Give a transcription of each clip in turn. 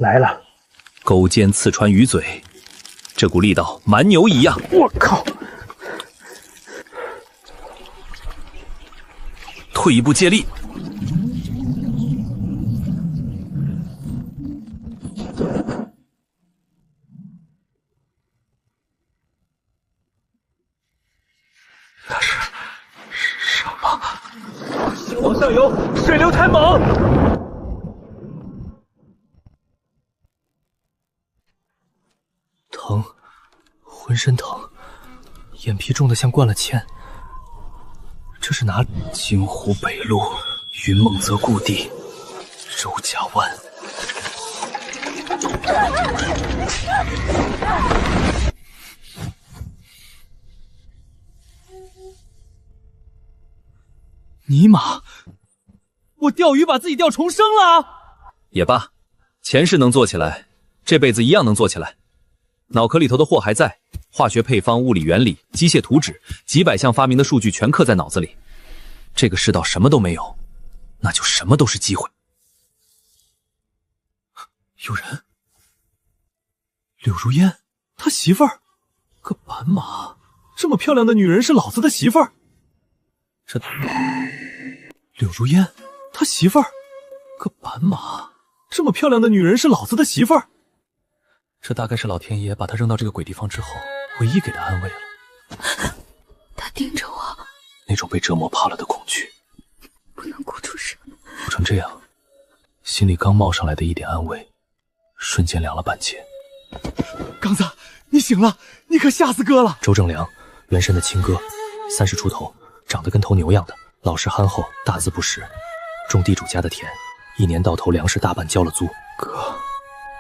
来了，钩尖刺穿鱼嘴，这股力道蛮牛一样。我靠！退一步借力，那是什么？先往上游，水流太猛。疼，浑身疼，眼皮重得像灌了铅。这是哪里？京湖北路云梦泽故地，周家湾。尼玛！我钓鱼把自己钓重生了。也罢，前世能做起来，这辈子一样能做起来。脑壳里头的货还在，化学配方、物理原理、机械图纸，几百项发明的数据全刻在脑子里。这个世道什么都没有，那就什么都是机会。有人，柳如烟，他媳妇儿，个斑马，这么漂亮的女人是老子的媳妇儿。这柳如烟，他媳妇儿，个斑马，这么漂亮的女人是老子的媳妇儿。这大概是老天爷把他扔到这个鬼地方之后，唯一给他安慰了。他盯着我，那种被折磨怕了的恐惧，不能哭出声。哭成这样，心里刚冒上来的一点安慰，瞬间凉了半截。刚子，你醒了，你可吓死哥了！周正良，原身的亲哥，30出头，长得跟头牛样的，老实憨厚，大字不识，种地主家的田，1年到头粮食大半交了租。哥，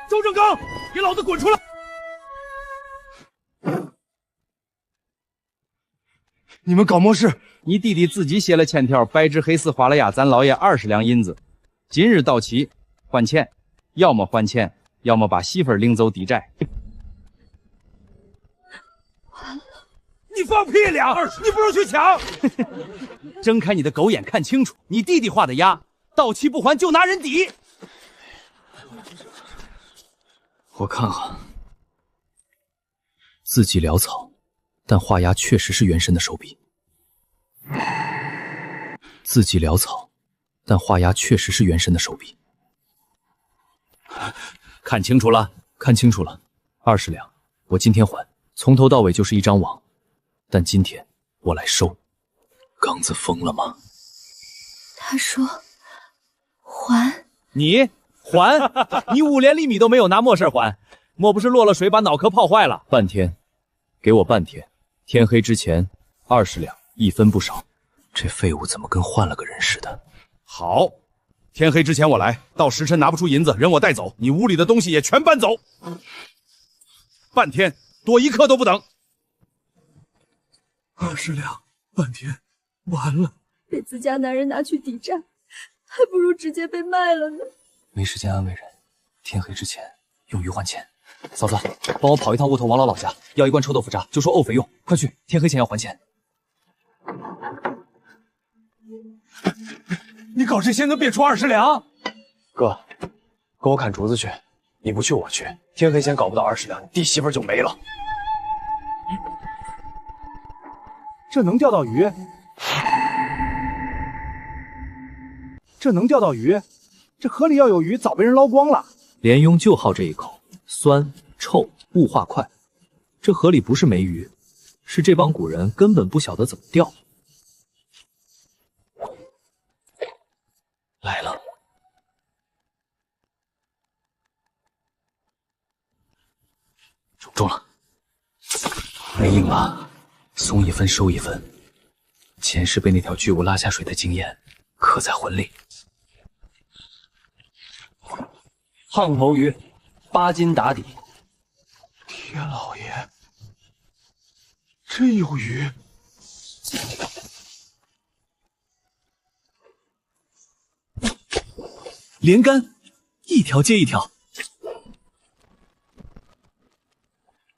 周正刚，给老子滚出来！你们搞么事？你弟弟自己写了欠条，白纸黑字花了压咱老爷20两银子，今日到期还钱，要么还钱，要么把媳妇儿领走抵债。完了！你放屁两！你不如去抢！睁开你的狗眼看清楚，你弟弟画的押，到期不还就拿人抵。我看看，字迹潦草，但画押确实是原身的手笔。字迹潦草，但画押确实是原身的手笔。看清楚了，看清楚了，20两，我今天还，从头到尾就是一张网，但今天我来收。刚子疯了吗？他说还。你还？你5连厘米都没有，拿墨事还？莫不是落了水把脑壳泡坏了？半天，给我半天，天黑之前20两，1分不少。这废物怎么跟换了个人似的？好，天黑之前我来，到时辰拿不出银子，人我带走，你屋里的东西也全搬走。半天，多1刻都不等。20两，半天，完了。被自家男人拿去抵债，还不如直接被卖了呢。没时间安慰人，天黑之前用鱼换钱。嫂子，帮我跑一趟沃头王老家，要1罐臭豆腐渣，就说沤肥用，快去，天黑前要还钱。你搞这些能别出20两？哥，跟我砍竹子去，你不去我去，天黑前搞不到20两，你弟媳妇就没了。这能钓到鱼？这能钓到鱼？这河里要有鱼，早被人捞光了。连庸就好这一口，酸臭雾化快。这河里不是没鱼，是这帮古人根本不晓得怎么钓。来了，中了，没硬吧？松1分收1分。前世被那条巨物拉下水的经验刻在魂里。胖头鱼，8斤打底。天老爷，真有鱼！连杆，一条接一条。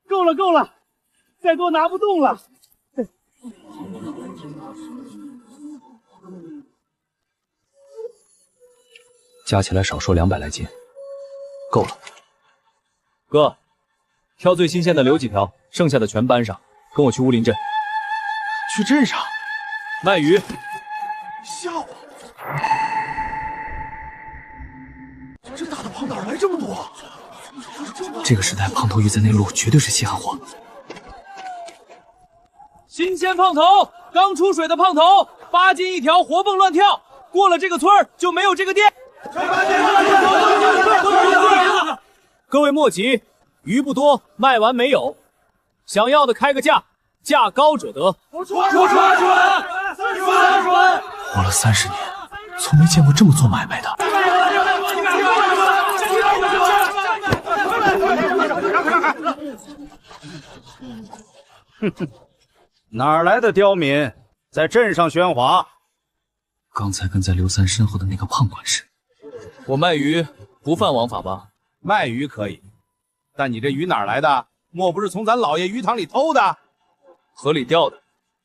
够了，够了，再多拿不动了。加起来少说200来斤，够了。哥，挑最新鲜的留几条，剩下的全搬上，跟我去乌林镇。去镇上卖鱼。吓我！这大的胖哪来这么多？这个时代胖头鱼在内陆绝对是稀罕货。新鲜胖头，刚出水的胖头，8斤一条，活蹦乱跳。过了这个村儿就没有这个店。各位莫急，鱼不多，卖完没有。想要的开个价，价高者得。活了30年，从没见过这么做买卖的。哪儿来的刁民，在镇上喧哗？刚才跟在刘三身后的那个胖管事。我卖鱼不犯王法吧？卖鱼可以，但你这鱼哪儿来的？莫不是从咱老爷鱼塘里偷的？河里钓的。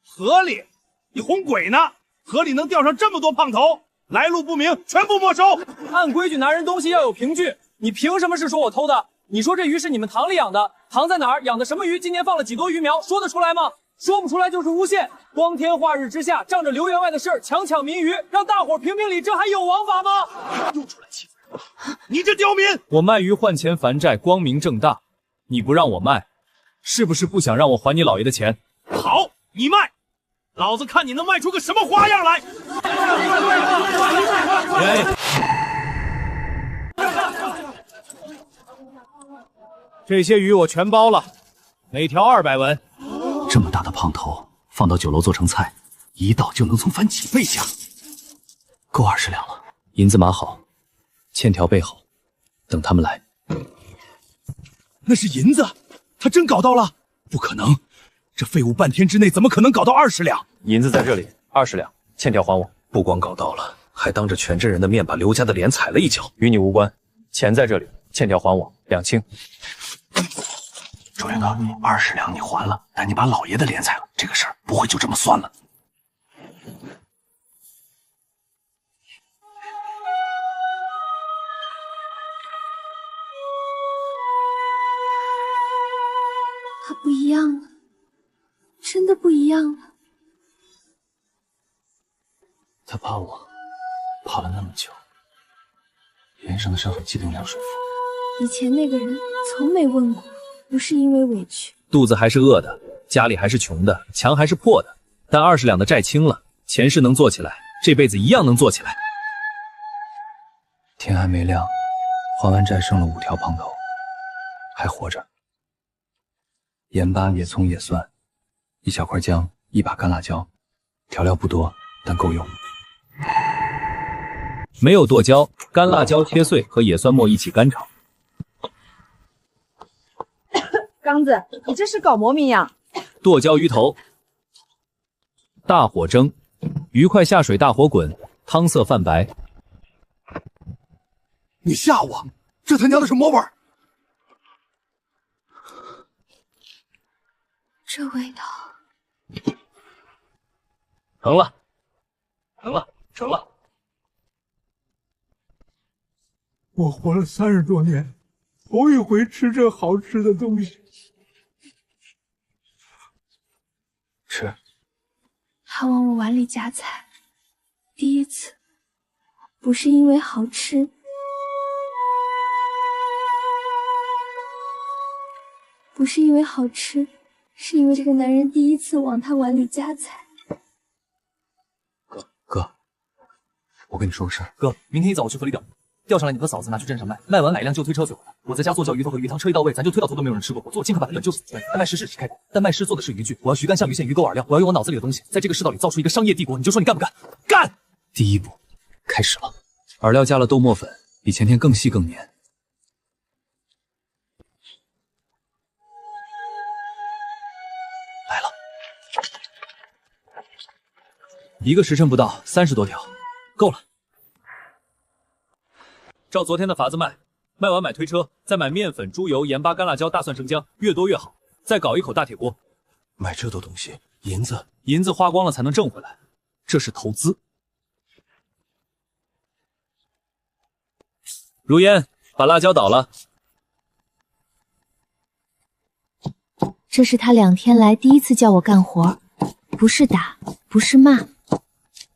河里？你哄鬼呢？河里能钓上这么多胖头？来路不明，全部没收！按规矩拿人东西要有凭据，你凭什么是说我偷的？你说这鱼是你们塘里养的，塘在哪儿？养的什么鱼？今年放了几多鱼苗？说得出来吗？说不出来就是诬陷。光天化日之下，仗着刘员外的事儿强抢民鱼，让大伙评评理，这还有王法吗？又出来欺负人了！你这刁民！我卖鱼换钱还债，光明正大。你不让我卖，是不是不想让我还你老爷的钱？好，你卖，老子看你能卖出个什么花样来！这些鱼我全包了，每条200文。这么大的胖头，放到酒楼做成菜，一道就能从翻几倍价，够20两了。银子码好，欠条备好，等他们来。那是银子，他真搞到了？不可能，这废物半天之内怎么可能搞到20两？银子在这里，20两，欠条还我。不光搞到了，还当着全镇人的面把刘家的脸踩了一脚。与你无关，钱在这里，欠条还我，2清。周元哥，20两你还了，但你把老爷的脸踩了，这个事儿不会就这么算了。他不一样了，真的不一样了。他怕我，怕了那么久，脸上的伤痕记得用凉水敷。以前那个人从没问过，不是因为委屈，肚子还是饿的，家里还是穷的，墙还是破的，但20两的债清了，前世能做起来，这辈子一样能做起来。天还没亮，还完债剩了5条胖头，还活着。盐巴、野葱、野蒜，1小块姜，1把干辣椒，调料不多，但够用。没有剁椒，干辣椒切碎和野蒜末一起干炒。刚子，你这是搞魔名呀？剁椒鱼头，大火蒸，鱼块下水，大火滚，汤色泛白。你吓我！这他娘的什么味儿？这味道。成了，成了，成了！我活了30多年，头一回吃这好吃的东西。吃。还往我碗里夹菜，第一次，不是因为好吃，不是因为好吃，是因为这个男人第一次往他碗里夹菜。哥，我跟你说个事儿。哥，明天一早我去河里钓，钓上来你和嫂子拿去镇上卖，卖完买一辆旧推车就回来。我在家做叫鱼头和鱼汤，车一到位，咱就推到头都没有人吃过。我做金可把它冷就死。但卖师是开的，但卖师做的是渔具，我要鱼竿、象鱼线、鱼钩、饵料，我要用我脑子里的东西，在这个世道里造出一个商业帝国。你就说你干不干？干！第一步开始了，饵料加了豆沫粉，比前天更细更黏。来了，1个时辰不到，30多条，够了。照昨天的法子卖，卖完买推车，再买面粉、猪油、盐巴、干辣椒、大蒜、生姜，越多越好。再搞一口大铁锅。买这多东西，银子花光了才能挣回来，这是投资。如烟把辣椒倒了。这是他2天来第一次叫我干活，不是打，不是骂。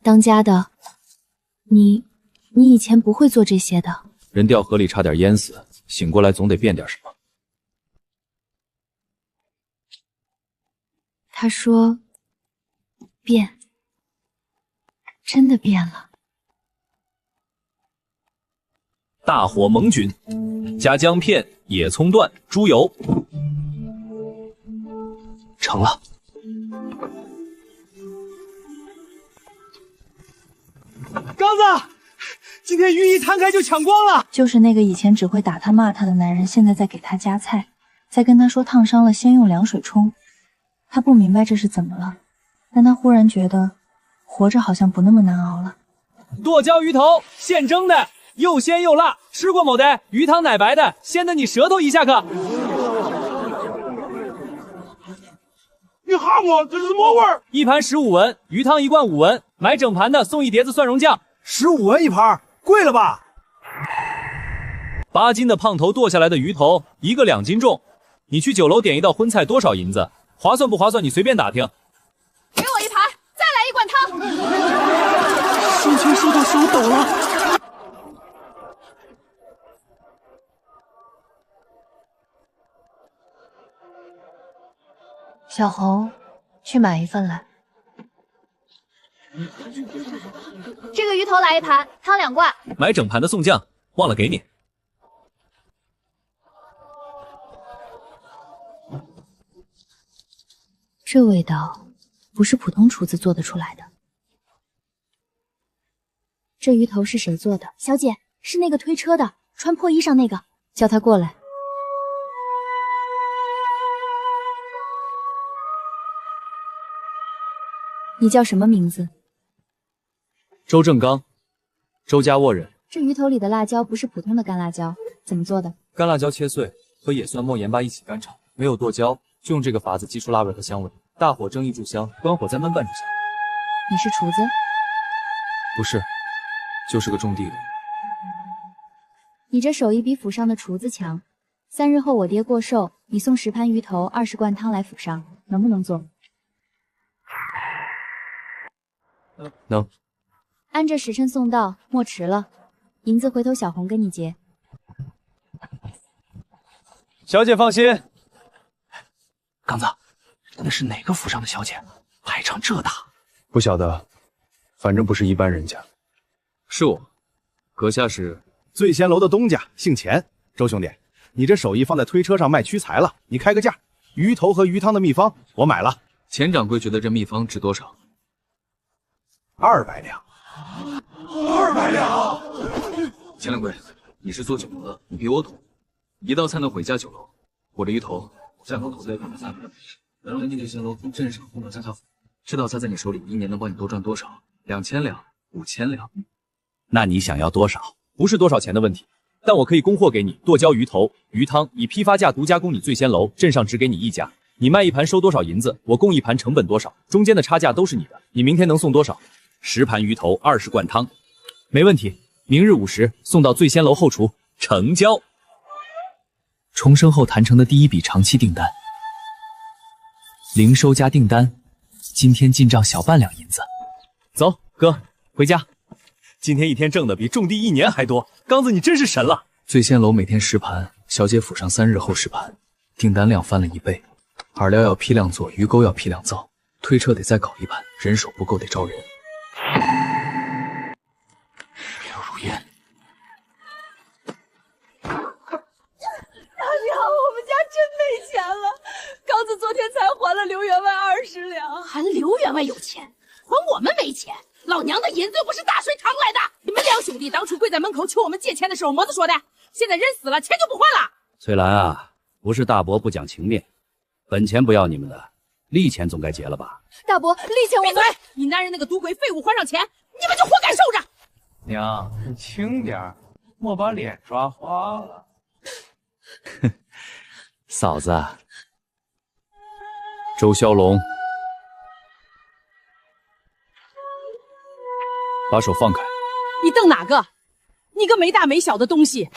当家的，你以前不会做这些的。人掉河里差点淹死，醒过来总得变点什么。他说变，真的变了。大火猛菌，加姜片、野葱段、猪油，成了。刚子，今天鱼一摊开就抢光了。就是那个以前只会打他骂他的男人，现在在给他夹菜，在跟他说烫伤了先用凉水冲。他不明白这是怎么了，但他忽然觉得活着好像不那么难熬了。剁椒鱼头，现蒸的，又鲜又辣，吃过某的？鱼汤奶白的，鲜得你舌头一下可。你哈我这是什么味儿？一盘15文，鱼汤1罐5文，买整盘的送1碟子蒜蓉酱，15文一盘，贵了吧？8斤的胖头剁下来的鱼头，一个2斤重。你去酒楼点一道荤菜多少银子？划算不划算？你随便打听。给我一盘，再来1罐汤。收钱收到手抖了。小红，去买一份来。这个鱼头来1盘，汤2罐。买整盘的送酱，忘了给你。这味道不是普通厨子做得出来的。这鱼头是谁做的？小姐，是那个推车的，穿破衣裳那个，叫他过来。你叫什么名字？周正刚，周家沃人。这鱼头里的辣椒不是普通的干辣椒，怎么做的？干辣椒切碎，和野蒜末、盐巴一起干炒，没有剁椒，就用这个法子激出辣味和香味。大火蒸一炷香，关火再焖半炷香。你是厨子？不是，就是个种地的。你这手艺比府上的厨子强。3日后我爹过寿，你送10盘鱼头、20罐汤来府上，能不能做？能。按这时辰送到，莫迟了。银子回头小红跟你结。小姐放心。刚子，那是哪个府上的小姐？排场这大？不晓得，反正不是一般人家。是我，阁下是醉仙楼的东家，姓钱。周兄弟，你这手艺放在推车上卖屈才了，你开个价。鱼头和鱼汤的秘方我买了。钱掌柜觉得这秘方值多少？200两。200两。钱掌柜，你是做酒楼的，你比我懂。一道菜能毁家酒楼，我这鱼头价高投资300两，能让你醉仙楼从镇上轰到家家府。这道菜在你手里1年能帮你多赚多少？2000两、5000两。那你想要多少？不是多少钱的问题，但我可以供货给你，剁椒鱼头、鱼汤，以批发价独家供你醉仙楼，镇上只给你1家。你卖1盘收多少银子，我供1盘成本多少，中间的差价都是你的。你明天能送多少？10盘鱼头，20罐汤，没问题。明日午时送到醉仙楼后厨，成交。重生后谈成的第一笔长期订单，零收加订单，今天进账小半两银子。走，哥，回家。今天一天挣的比种地1年还多，刚子你真是神了。醉仙楼每天10盘，小姐府上3日后10盘，订单量翻了1倍。饵料要批量做，鱼钩要批量造，推车得再搞1盘，人手不够得招人。刘如烟，大娘，我们家真没钱了。刚子昨天才还了刘员外20两，还刘员外有钱，还我们没钱。老娘的银子又不是大水淌来的。你们2兄弟当初跪在门口求我们借钱的时候，么子说的？现在人死了，钱就不还了。翠兰啊，不是大伯不讲情面，本钱不要你们的，利钱总该结了吧？大伯，利钱我们……闭嘴！你男人那个赌鬼废物还上钱，你们就活该受着。娘，你轻点，莫把脸抓花了。嫂子，周骁龙，把手放开！你瞪哪个？你个没大没小的东西！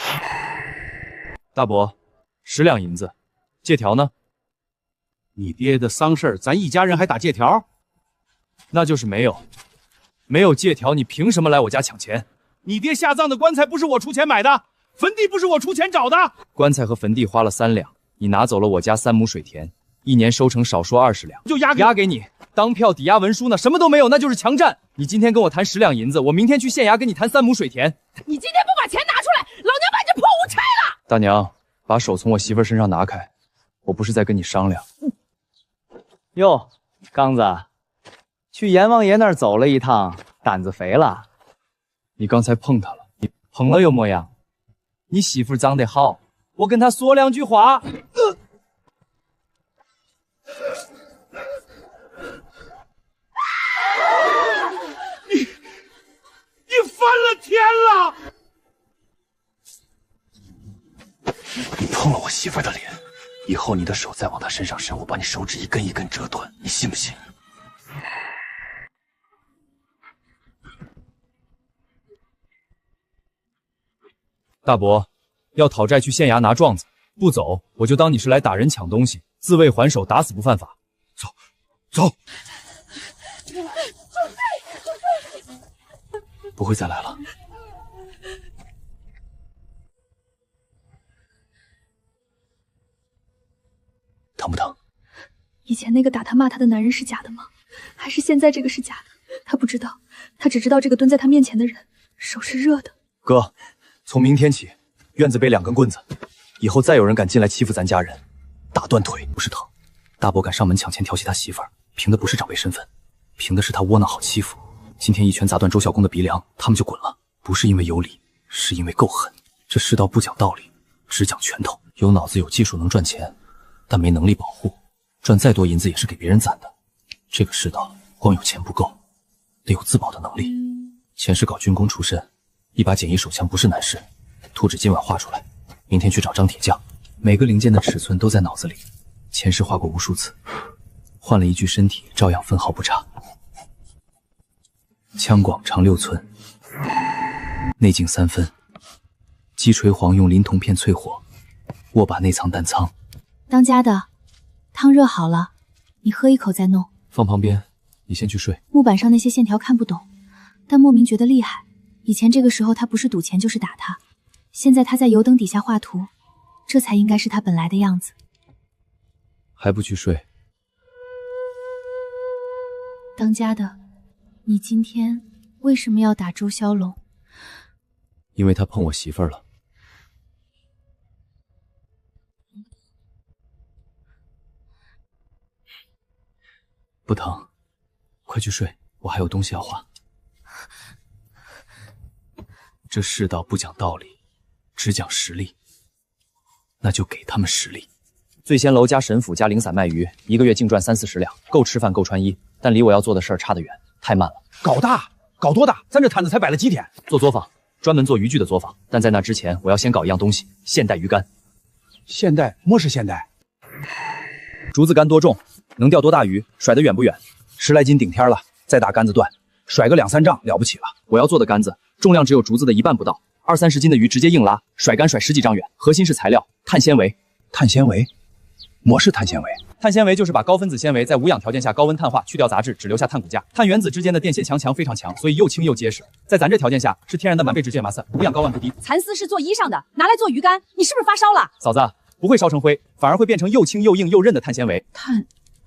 大伯，10两银子，借条呢？你爹的丧事儿，咱一家人还打借条？那就是没有，没有借条，你凭什么来我家抢钱？你爹下葬的棺材不是我出钱买的，坟地不是我出钱找的。棺材和坟地花了3两，你拿走了我家3亩水田，1年收成少说20两，就押给你，当票抵押文书呢，什么都没有，那就是强占。你今天跟我谈10两银子，我明天去县衙跟你谈3亩水田。你今天不把钱拿出来，老娘把这破屋拆了！大娘，把手从我媳妇身上拿开，我不是在跟你商量。哟，刚子，去阎王爷那儿走了一趟，胆子肥了。你刚才碰他了，你碰了又么样？你媳妇长得好，我跟她说2句话。你翻了天了！你碰了我媳妇的脸，以后你的手再往她身上伸，我把你手指一根一根折断，你信不信？大伯，要讨债去县衙拿状子，不走我就当你是来打人抢东西，自卫还手，打死不犯法。走，走。不会再来了。疼不疼？以前那个打他骂他的男人是假的吗？还是现在这个是假的？他不知道，他只知道这个蹲在他面前的人手是热的。哥，从明天起，院子背2根棍子，以后再有人敢进来欺负咱家人，打断腿。不是疼，大伯敢上门抢钱调戏他媳妇儿，凭的不是长辈身份，凭的是他窝囊好欺负。今天一拳砸断周孝公的鼻梁，他们就滚了。不是因为有理，是因为够狠。这世道不讲道理，只讲拳头。有脑子有技术能赚钱，但没能力保护，赚再多银子也是给别人攒的。这个世道光有钱不够，得有自保的能力。前世搞军工出身，一把简易手枪不是难事。图纸今晚画出来，明天去找张铁匠。每个零件的尺寸都在脑子里，前世画过无数次，换了一具身体，照样分毫不差。枪广长6寸，内径3分，击锤簧用临铜片淬火，握把内藏弹仓。当家的，汤热好了，你喝一口再弄。放旁边，你先去睡。木板上那些线条看不懂，但莫名觉得厉害。以前这个时候他不是赌钱就是打他，现在他在油灯底下画图，这才应该是他本来的样子。还不去睡？当家的，你今天为什么要打周骁龙？因为他碰我媳妇儿了。不疼，快去睡，我还有东西要画。这世道不讲道理，只讲实力，那就给他们实力。醉仙楼加神府加零散卖鱼，1个月净赚30-40两，够吃饭够穿衣，但离我要做的事儿差得远，太慢了。搞大，搞多大？咱这摊子才摆了几天？做作坊，专门做渔具的作坊。但在那之前，我要先搞一样东西——现代鱼竿。现代？么是现代？竹子竿多重？能钓多大鱼？甩得远不远？10来斤顶天了，再大杆子断，甩个2、3丈了不起了。我要做的杆子重量只有竹子的1半不到，20-30斤的鱼直接硬拉，甩竿甩10几丈远。核心是材料，碳纤维。碳纤维？么是碳纤维？碳纤维就是把高分子纤维在无氧条件下高温碳化，去掉杂质，只留下碳骨架。碳原子之间的电解强非常强，所以又轻又结实。在咱这条件下是天然的满倍质芥麻色，无氧高温不低。蚕丝是做衣裳的，拿来做鱼竿，你是不是发烧了？嫂子，不会烧成灰，反而会变成又轻又硬又韧的碳纤维。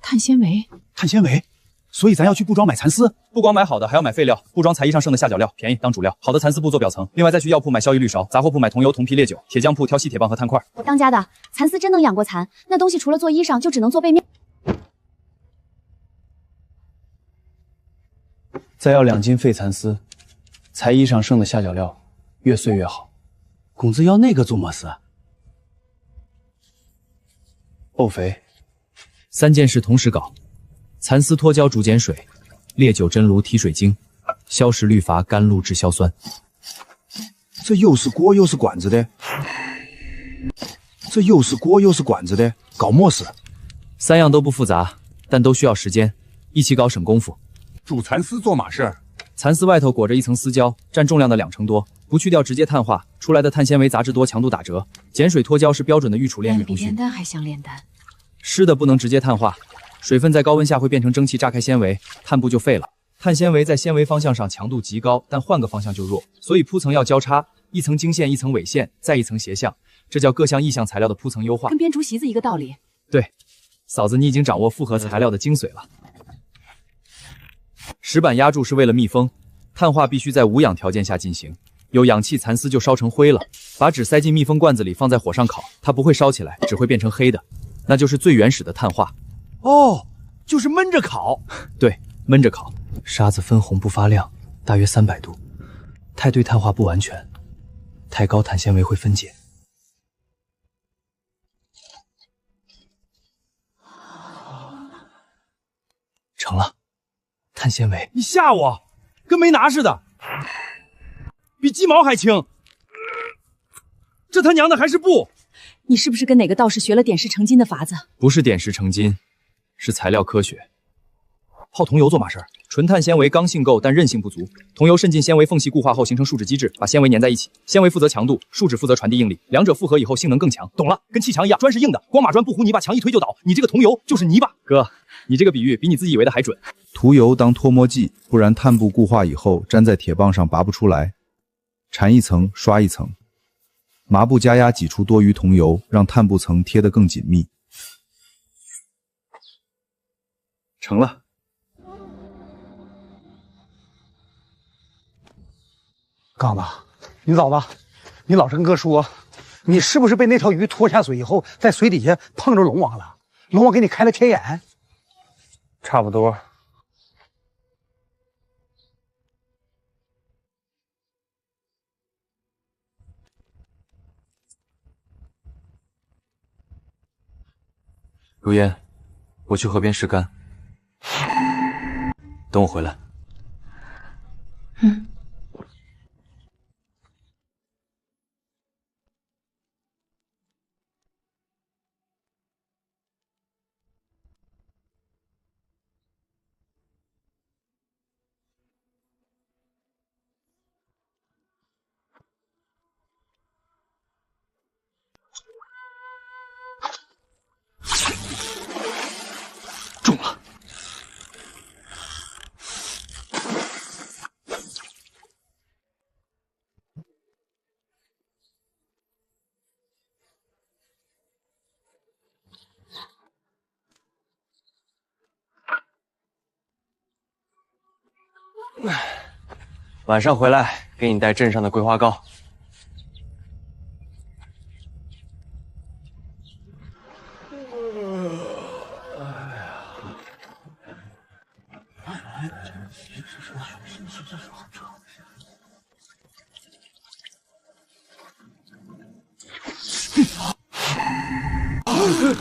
碳纤维？碳纤维？所以咱要去布庄买蚕丝，不光买好的，还要买废料。布庄裁衣上剩的下脚料便宜，当主料。好的蚕丝布做表层，另外再去药铺买硝乙氯勺，杂货铺买桐油、铜皮、烈酒，铁匠铺挑细铁棒和碳块。当家的，蚕丝真能养过蚕，那东西除了做衣裳，就只能做背面。再要2斤废蚕丝，裁衣上剩的下脚料，越碎越好。公子要那个做么事？沤肥。3件事同时搞：蚕丝脱胶煮碱水，烈酒蒸炉提水晶，硝石氯伐甘露制硝酸。这又是锅又是管子的，这又是锅又是管子的，搞么事？3样都不复杂，但都需要时间，一起搞省功夫。煮蚕丝做嘛事？蚕丝外头裹着一层丝胶，占重量的2成多，不去掉直接碳化出来的碳纤维杂质多，强度打折。碱水脱胶是标准的预储炼狱工序。比炼丹还像炼丹。湿的不能直接碳化，水分在高温下会变成蒸汽炸开纤维，碳布就废了。碳纤维在纤维方向上强度极高，但换个方向就弱，所以铺层要交叉，一层经线，一层纬线，再一层斜向，这叫各项异向材料的铺层优化。跟编竹席子一个道理。对，嫂子，你已经掌握复合材料的精髓了。石板压铸是为了密封，碳化必须在无氧条件下进行，有氧气蚕丝就烧成灰了。把纸塞进密封罐子里，放在火上烤，它不会烧起来，只会变成黑的，那就是最原始的碳化。哦，就是闷着烤。对，闷着烤。沙子分红不发亮，大约300度。太对碳化不完全，太高碳纤维会分解。成了，碳纤维。你吓我，跟没拿似的，比鸡毛还轻。这他娘的还是布！你是不是跟哪个道士学了点石成金的法子？不是点石成金，是材料科学。泡桐油做嘛事儿？纯碳纤维刚性够，但韧性不足。桐油渗进纤维缝隙固化后形成树脂机制，把纤维粘在一起。纤维负责强度，树脂负责传递应力，两者复合以后性能更强。懂了，跟砌墙一样，砖是硬的，光马砖不糊泥，把墙一推就倒。你这个桐油就是泥巴。哥，你这个比喻比你自己以为的还准。涂油当脱模剂，不然碳布固化以后粘在铁棒上拔不出来。缠一层，刷一层。麻布加压挤出多余桐油，让碳布层贴得更紧密。成了。刚子，你嫂子，你老实跟哥说，你是不是被那条鱼拖下水以后，在水底下碰着龙王了？龙王给你开了天眼？差不多。如烟，我去河边拾竿，等我回来。嗯。中了！晚上回来给你带镇上的桂花糕。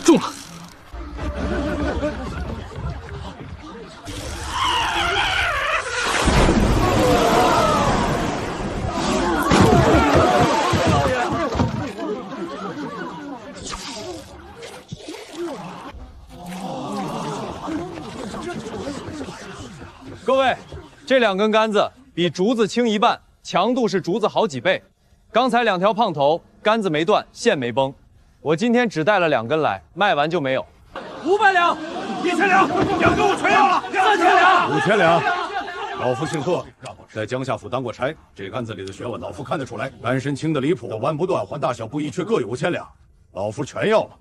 中了！各位，这2根杆子比竹子轻1半，强度是竹子好几倍。刚才2条胖头，杆子没断，线没崩。我今天只带了2根来，卖完就没有。500两，1000两，2根我全要了，3000两，5000两。老夫姓贺，在江夏府当过差，这杆子里的学问，老夫看得出来。杆身轻的离谱，弯不断，环大小不一，却各有5000两，老夫全要了。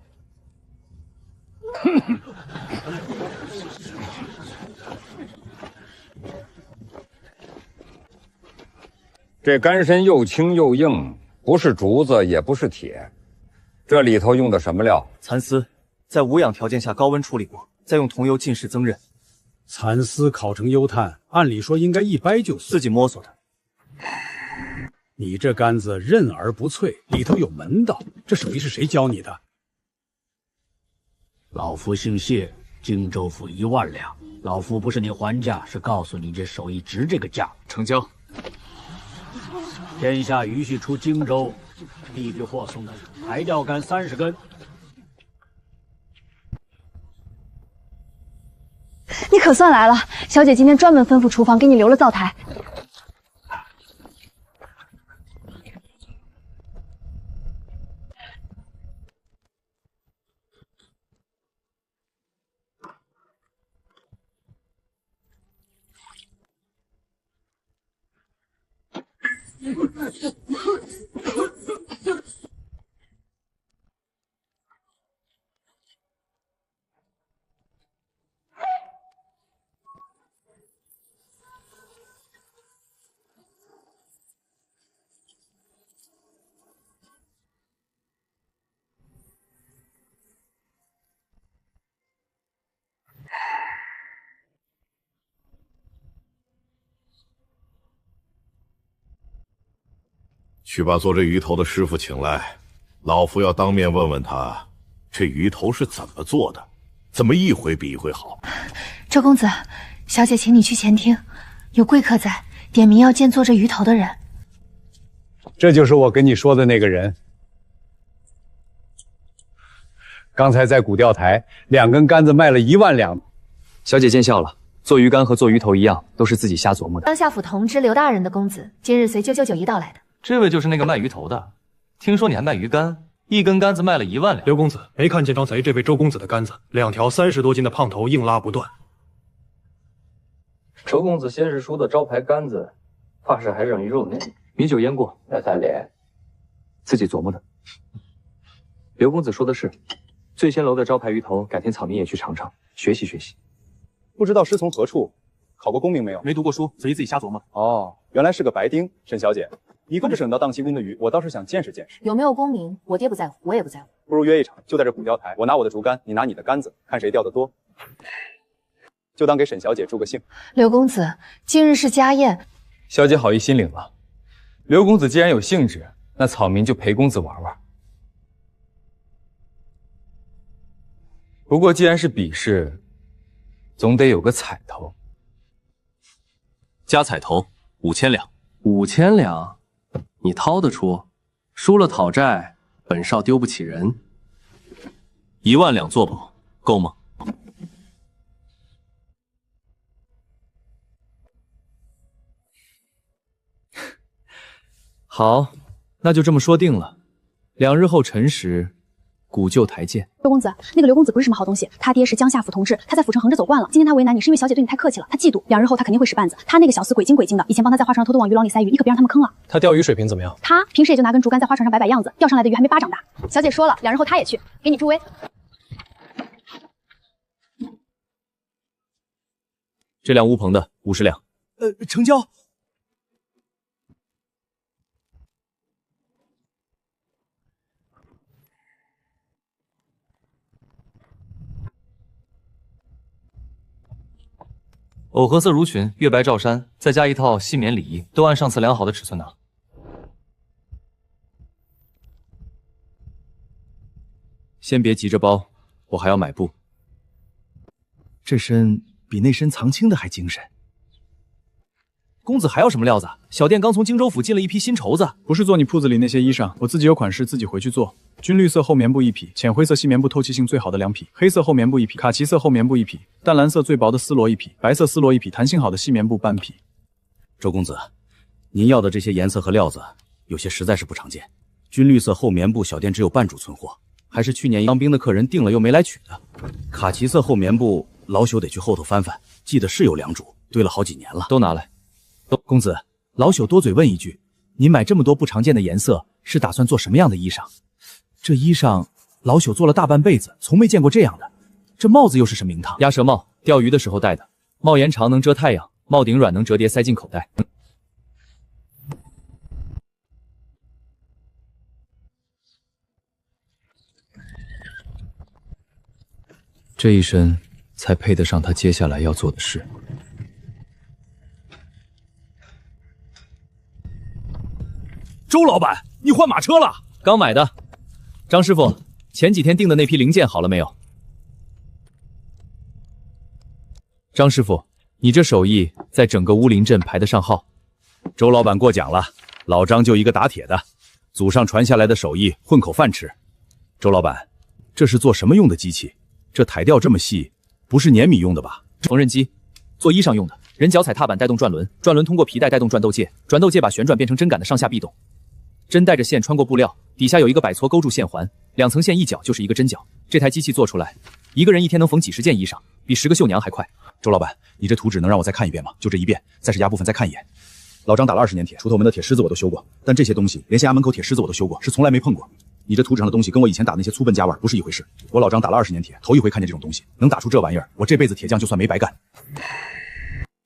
这杆身又轻又硬，不是竹子，也不是铁，这里头用的什么料？蚕丝，在无氧条件下高温处理过，再用桐油浸式增韧。蚕丝烤成油炭，按理说应该一掰就碎，自己摸索的。你这杆子韧而不脆，里头有门道，这手艺是谁教你的？老夫姓谢，荆州府1万两。老夫不是你还价，是告诉你这手艺值这个价。成交。天下鱼须出荆州，必须货送的台钓竿30根。你可算来了，小姐今天专门吩咐厨房给你留了灶台。去把做这鱼头的师傅请来，老夫要当面问问他，这鱼头是怎么做的，怎么一回比一回好。周公子，小姐请你去前厅，有贵客在，点名要见做这鱼头的人。这就是我跟你说的那个人。刚才在古钓台，2根杆子卖了1万两。小姐见笑了，做鱼竿和做鱼头一样，都是自己瞎琢磨的。当下府同知刘大人的公子，今日随舅舅九一到来的。这位就是那个卖鱼头的，听说你还卖鱼竿，一根杆子卖了1万两。刘公子没看见刚才这位周公子的杆子，2条30多斤的胖头硬拉不断。周公子先是说的招牌杆子，怕是还扔鱼肉内，米酒腌过，要3连，自己琢磨的。刘公子说的是，醉仙楼的招牌鱼头，改天草民也去尝尝，学习学习。不知道师从何处，考过功名没有？没读过书，所以自己瞎琢磨。哦，原来是个白丁，沈小姐。一个不省到荡西宫的鱼，我倒是想见识见识。有没有功名，我爹不在乎，我也不在乎。不如约一场，就在这古钓台，我拿我的竹竿，你拿你的杆子，看谁钓得多。就当给沈小姐助个兴。刘公子，今日是家宴，小姐好意心领了。刘公子既然有兴致，那草民就陪公子玩玩。不过既然是比试，总得有个彩头。加彩头5000两。5000两，你掏得出？输了讨债，本少丢不起人。1万两做保，够吗？好，那就这么说定了。2日后辰时，古旧台见。周公子，那个刘公子不是什么好东西，他爹是江夏府同治，他在府城横着走惯了。今天他为难你，是因为小姐对你太客气了，他嫉妒。2日后他肯定会使绊子。他那个小厮鬼精鬼精的，以前帮他在花船上偷渡往渔网里塞鱼，你可别让他们坑了。他钓鱼水平怎么样？他平时也就拿根竹竿在花船上摆摆样子，钓上来的鱼还没巴掌大。小姐说了，2日后他也去，给你助威。这辆乌篷的50两。成交。藕荷色襦裙，月白罩衫，再加一套细棉里衣，都按上次量好的尺寸拿。先别急着包，我还要买布。这身比那身藏青的还精神。公子还要什么料子？小店刚从荆州府进了一批新绸子，不是做你铺子里那些衣裳，我自己有款式，自己回去做。军绿色厚棉布1匹，浅灰色细棉布透气性最好的2匹，黑色厚棉布1匹，卡其色厚棉布1匹，淡蓝色最薄的丝罗1匹，白色丝罗1匹，弹性好的细棉布半匹。周公子，您要的这些颜色和料子，有些实在是不常见。军绿色厚棉布小店只有半主存货，还是去年当兵的客人订了又没来取的。卡其色厚棉布老朽得去后头翻翻，记得是有2主，堆了好几年了。都拿来。公子，老朽多嘴问一句，您买这么多不常见的颜色，是打算做什么样的衣裳？这衣裳老朽做了大半辈子，从没见过这样的。这帽子又是什么名堂？鸭舌帽，钓鱼的时候戴的。帽檐长能遮太阳，帽顶软能折叠塞进口袋。这一身才配得上他接下来要做的事。周老板，你换马车了？刚买的。张师傅，前几天订的那批零件好了没有？张师傅，你这手艺在整个乌林镇排得上号。周老板过奖了，老张就一个打铁的，祖上传下来的手艺，混口饭吃。周老板，这是做什么用的机器？这台吊这么细，不是碾米用的吧？缝纫机，做衣裳用的。人脚踩踏板带动转轮，转轮通过皮带带动转斗界，转斗界把旋转变成针杆的上下臂动。针带着线穿过布料，底下有一个摆撮勾住线环，2层线一角就是一个针脚。这台机器做出来，一个人一天能缝几10件衣裳，比10个绣娘还快。周老板，你这图纸能让我再看一遍吗？就这一遍，再是压部分再看一眼。老张打了20年铁，锄头门的铁狮子我都修过，但这些东西连县衙门口铁狮子我都修过，是从来没碰过。你这图纸上的东西跟我以前打那些粗笨家腕不是一回事。我老张打了20年铁，头一回看见这种东西，能打出这玩意儿，我这辈子铁匠就算没白干。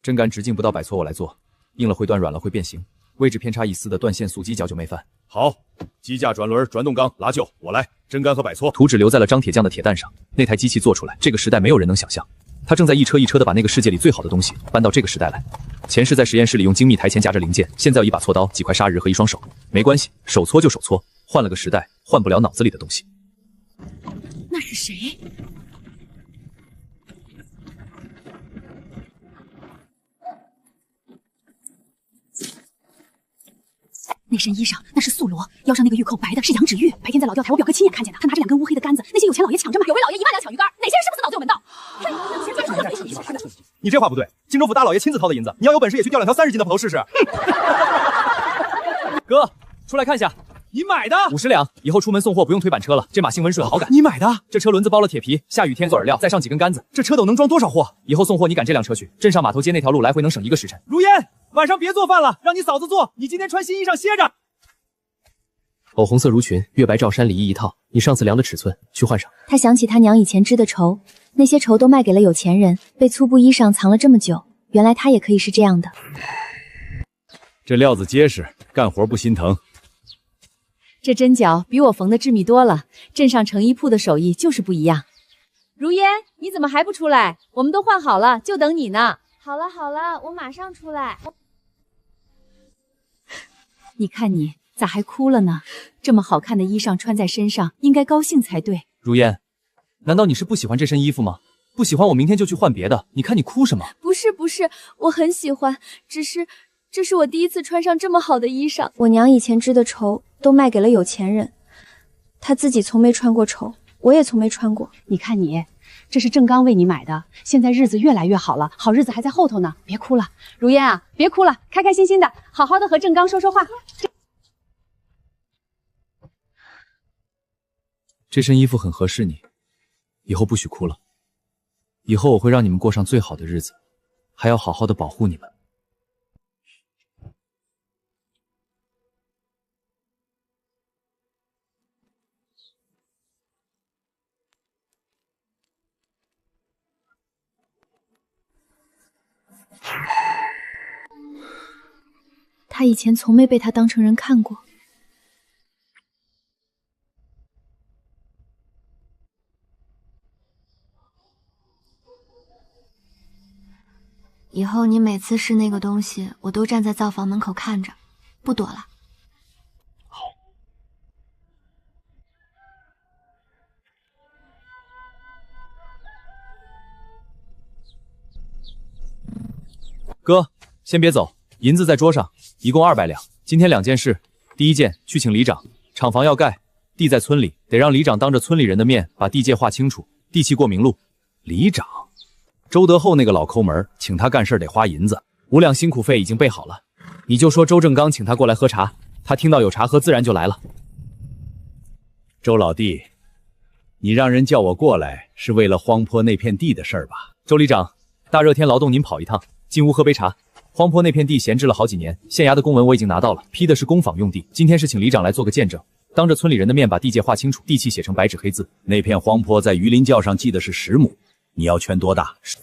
针杆直径不到100撮我来做，硬了会断，软了会变形，位置偏差1丝的断线速击搅就没饭。好，机架、转轮、转动钢、拉臼，我来。针杆和摆撮。图纸留在了张铁匠的铁蛋上，那台机器做出来，这个时代没有人能想象。他正在一车一车的把那个世界里最好的东西搬到这个时代来。前世在实验室里用精密台钳夹着零件，现在有一把锉刀、几块砂石和一双手。没关系，手搓就手搓，换了个时代，换不了脑子里的东西。那是谁？那身衣裳那是素罗，腰上那个玉扣白的是羊脂玉。白天在老钓台，我表哥亲眼看见的，他拿着2根乌黑的杆子，那些有钱老爷抢着买。有位老爷1万两抢鱼竿，哪些人是不是脑子有门道？你这话不对，荆州府大老爷亲自掏的银子，你要有本事也去钓2条30斤的捕头试试。哥，出来看下。你买的50两，以后出门送货不用推板车了。这马性温顺，好赶。你买的？这车轮子包了铁皮，下雨天做饵料，再上几根杆子，这车斗能装多少货？以后送货你赶这辆车去，镇上码头街那条路来回能省1个时辰。如烟，晚上别做饭了，让你嫂子做，你今天穿新衣裳歇着。藕红色襦裙，月白罩衫里衣一套，你上次量的尺寸，去换上。他想起他娘以前织的绸，那些绸都卖给了有钱人，被粗布衣裳藏了这么久，原来他也可以是这样的。这料子结实，干活不心疼。这针脚比我缝的致密多了，镇上成衣铺的手艺就是不一样。如烟，你怎么还不出来？我们都换好了，就等你呢。好了好了，我马上出来。你看你咋还哭了呢？这么好看的衣裳穿在身上，应该高兴才对。如烟，难道你是不喜欢这身衣服吗？不喜欢我明天就去换别的。你看你哭什么？不是，我很喜欢，只是这是我第一次穿上这么好的衣裳。我娘以前织的绸都卖给了有钱人，她自己从没穿过绸，我也从没穿过。你看你，这是郑刚为你买的，现在日子越来越好了，好日子还在后头呢，别哭了，如烟啊，别哭了，开开心心的，好好的和郑刚说说话。这身衣服很合适你，以后不许哭了。以后我会让你们过上最好的日子，还要好好的保护你们。他以前从没被他当成人看过。以后你每次试那个东西，我都站在灶房门口看着，不躲了。哥，先别走，银子在桌上，一共200两。今天2件事，第一件去请里长，厂房要盖，地在村里，得让里长当着村里人的面把地界划清楚，地契过明路。里长，周德厚那个老抠门，请他干事得花银子，5两辛苦费已经备好了。你就说周正刚请他过来喝茶，他听到有茶喝自然就来了。周老弟，你让人叫我过来是为了荒坡那片地的事儿吧？周里长，大热天劳动您跑一趟，进屋喝杯茶。荒坡那片地闲置了好几年，县衙的公文我已经拿到了，批的是工坊用地。今天是请里长来做个见证，当着村里人的面把地界划清楚，地契写成白纸黑字。那片荒坡在榆林教上记的是10亩，你要圈多大？10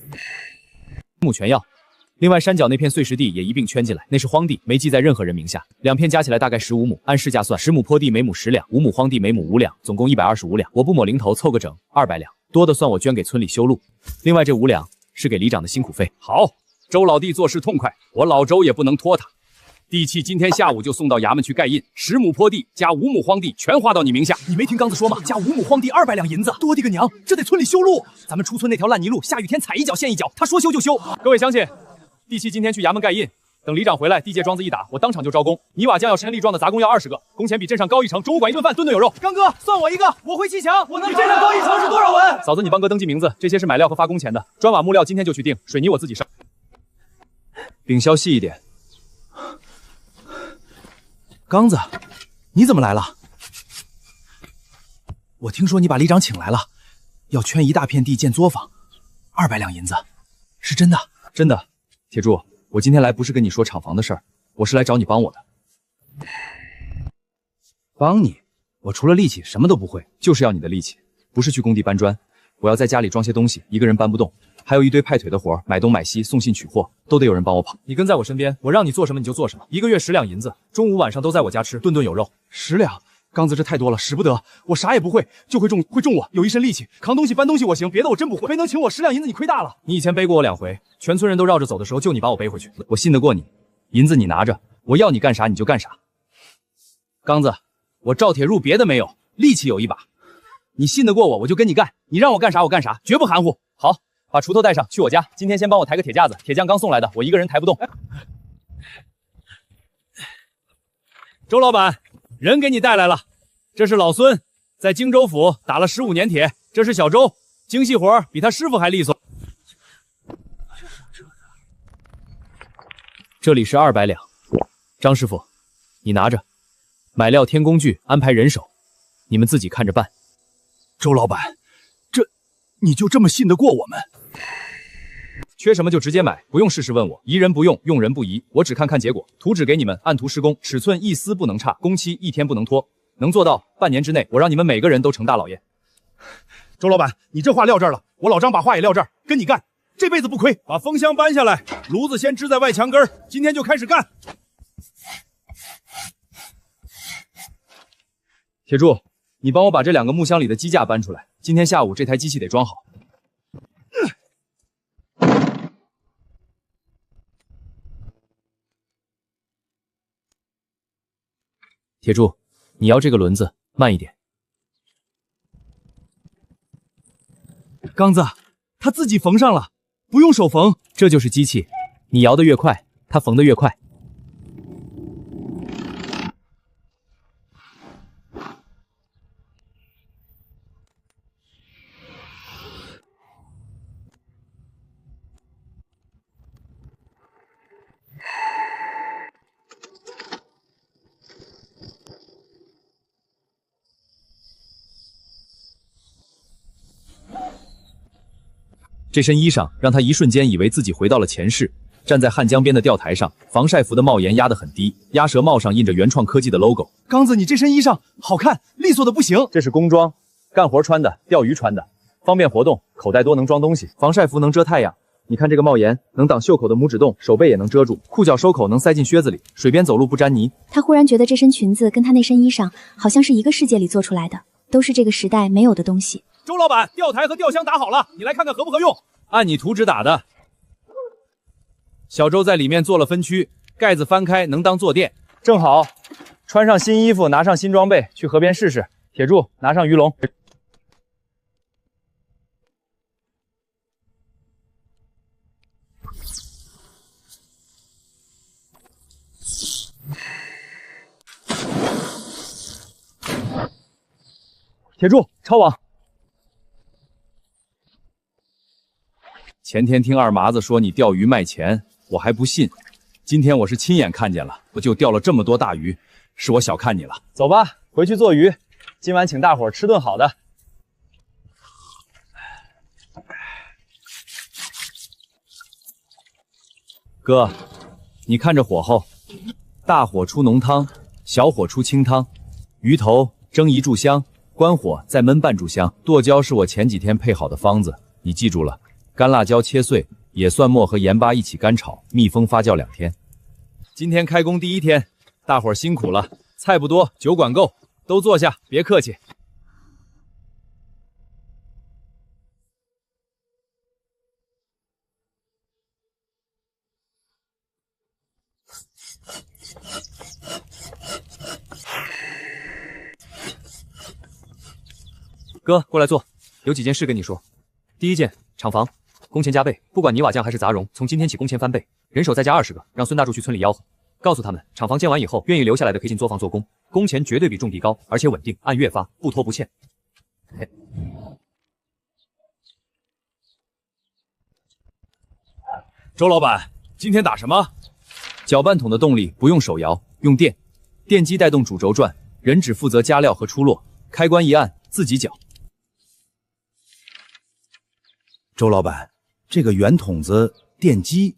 亩全要。另外山脚那片碎石地也一并圈进来，那是荒地，没记在任何人名下。2片加起来大概15亩，按市价算，10亩坡地每亩10两，5亩荒地每亩5两，总共125两。我不抹零头，凑个整200两，多的算我捐给村里修路。另外这5两是给里长的辛苦费。好，周老弟做事痛快，我老周也不能拖他。地契今天下午就送到衙门去盖印，10亩坡地加5亩荒地全划到你名下。你没听刚子说吗？加5亩荒地200两银子，多的个娘！这得村里修路，咱们出村那条烂泥路，下雨天踩一脚陷一脚，他说修就修。各位乡亲，地契今天去衙门盖印，等里长回来，地界桩子一打，我当场就招工。泥瓦匠要10力壮的杂工要20个，工钱比镇上高1成，中午管1顿饭，顿顿有肉。刚哥，算我一个，我会砌墙，我能比镇上高1成是多少文？嫂子，你帮哥登记名字，这些是买料和发工钱的，砖瓦木料今天就去定，水泥我自己上。饼削细一点。刚子，你怎么来了？我听说你把里长请来了，要圈一大片地建作坊，200两银子，是真的？真的。铁柱，我今天来不是跟你说厂房的事儿，我是来找你帮我的。帮你？我除了力气什么都不会，就是要你的力气。不是去工地搬砖，我要在家里装些东西，一个人搬不动，还有一堆派腿的活，买东买西，送信取货，都得有人帮我跑。你跟在我身边，我让你做什么你就做什么。1个月10两银子，中午晚上都在我家吃，顿顿有肉。10两？刚子这太多了，使不得。我啥也不会，就会种我，有一身力气，扛东西搬东西我行，别的我真不会。没能请我10两银子，你亏大了。你以前背过我2回，全村人都绕着走的时候，就你把我背回去，我信得过你。银子你拿着，我要你干啥你就干啥。刚子，我赵铁入别的没有，力气有一把。你信得过我，我就跟你干。你让我干啥我干啥，绝不含糊。好，把锄头带上，去我家。今天先帮我抬个铁架子，铁匠刚送来的，我一个人抬不动。周老板，人给你带来了，这是老孙，在荆州府打了15年铁。这是小周，精细活比他师傅还利索。这里是200两，张师傅，你拿着，买料添工具，安排人手，你们自己看着办。周老板，你就这么信得过我们？缺什么就直接买，不用事事问我，疑人不用，用人不疑，我只看看结果。图纸给你们，按图施工，尺寸一丝不能差，工期1天不能拖，能做到半年之内，我让你们每个人都成大老爷。周老板，你这话撂这儿了，我老张把话也撂这儿，跟你干，这辈子不亏。把风箱搬下来，炉子先支在外墙根，今天就开始干。铁柱，你帮我把这2个木箱里的机架搬出来，今天下午这台机器得装好。铁柱，你摇这个轮子慢一点。刚子，他自己缝上了，不用手缝。这就是机器，你摇得越快，它缝得越快。这身衣裳让他一瞬间以为自己回到了前世。站在汉江边的钓台上，防晒服的帽檐压得很低，鸭舌帽上印着原创科技的 logo。刚子，你这身衣裳好看，利索的不行。这是工装，干活穿的，钓鱼穿的，方便活动，口袋多能装东西。防晒服能遮太阳，你看这个帽檐能挡袖口的拇指洞，手背也能遮住，裤脚收口能塞进靴子里，水边走路不沾泥。他忽然觉得这身裙子跟他那身衣裳好像是一个世界里做出来的，都是这个时代没有的东西。周老板，钓台和钓箱打好了，你来看看合不合用？按你图纸打的。小周在里面做了分区，盖子翻开能当坐垫，正好。穿上新衣服，拿上新装备，去河边试试。铁柱，拿上鱼笼。铁柱，抄网。前天听二麻子说你钓鱼卖钱，我还不信。今天我是亲眼看见了，我就钓了这么多大鱼，是我小看你了。走吧，回去做鱼。今晚请大伙儿吃顿好的。哥，你看着火候，大火出浓汤，小火出清汤。鱼头蒸一炷香，关火再焖半炷香。剁椒是我前几天配好的方子，你记住了。干辣椒切碎，野蒜末和盐巴一起干炒，密封发酵2天。今天开工第一天，大伙儿辛苦了。菜不多，酒管够，都坐下，别客气。哥，过来坐，有几件事跟你说。第一件，厂房。工钱加倍，不管泥瓦匠还是杂蓉，从今天起工钱翻倍，人手再加20个，让孙大柱去村里吆喝，告诉他们厂房建完以后，愿意留下来的可以进作坊做工，工钱绝对比种地高，而且稳定，按月发，不拖不欠。周老板，今天打什么？搅拌桶的动力不用手摇，用电，电机带动主轴转，人只负责加料和出落，开关一按自己搅。周老板，这个圆筒子电机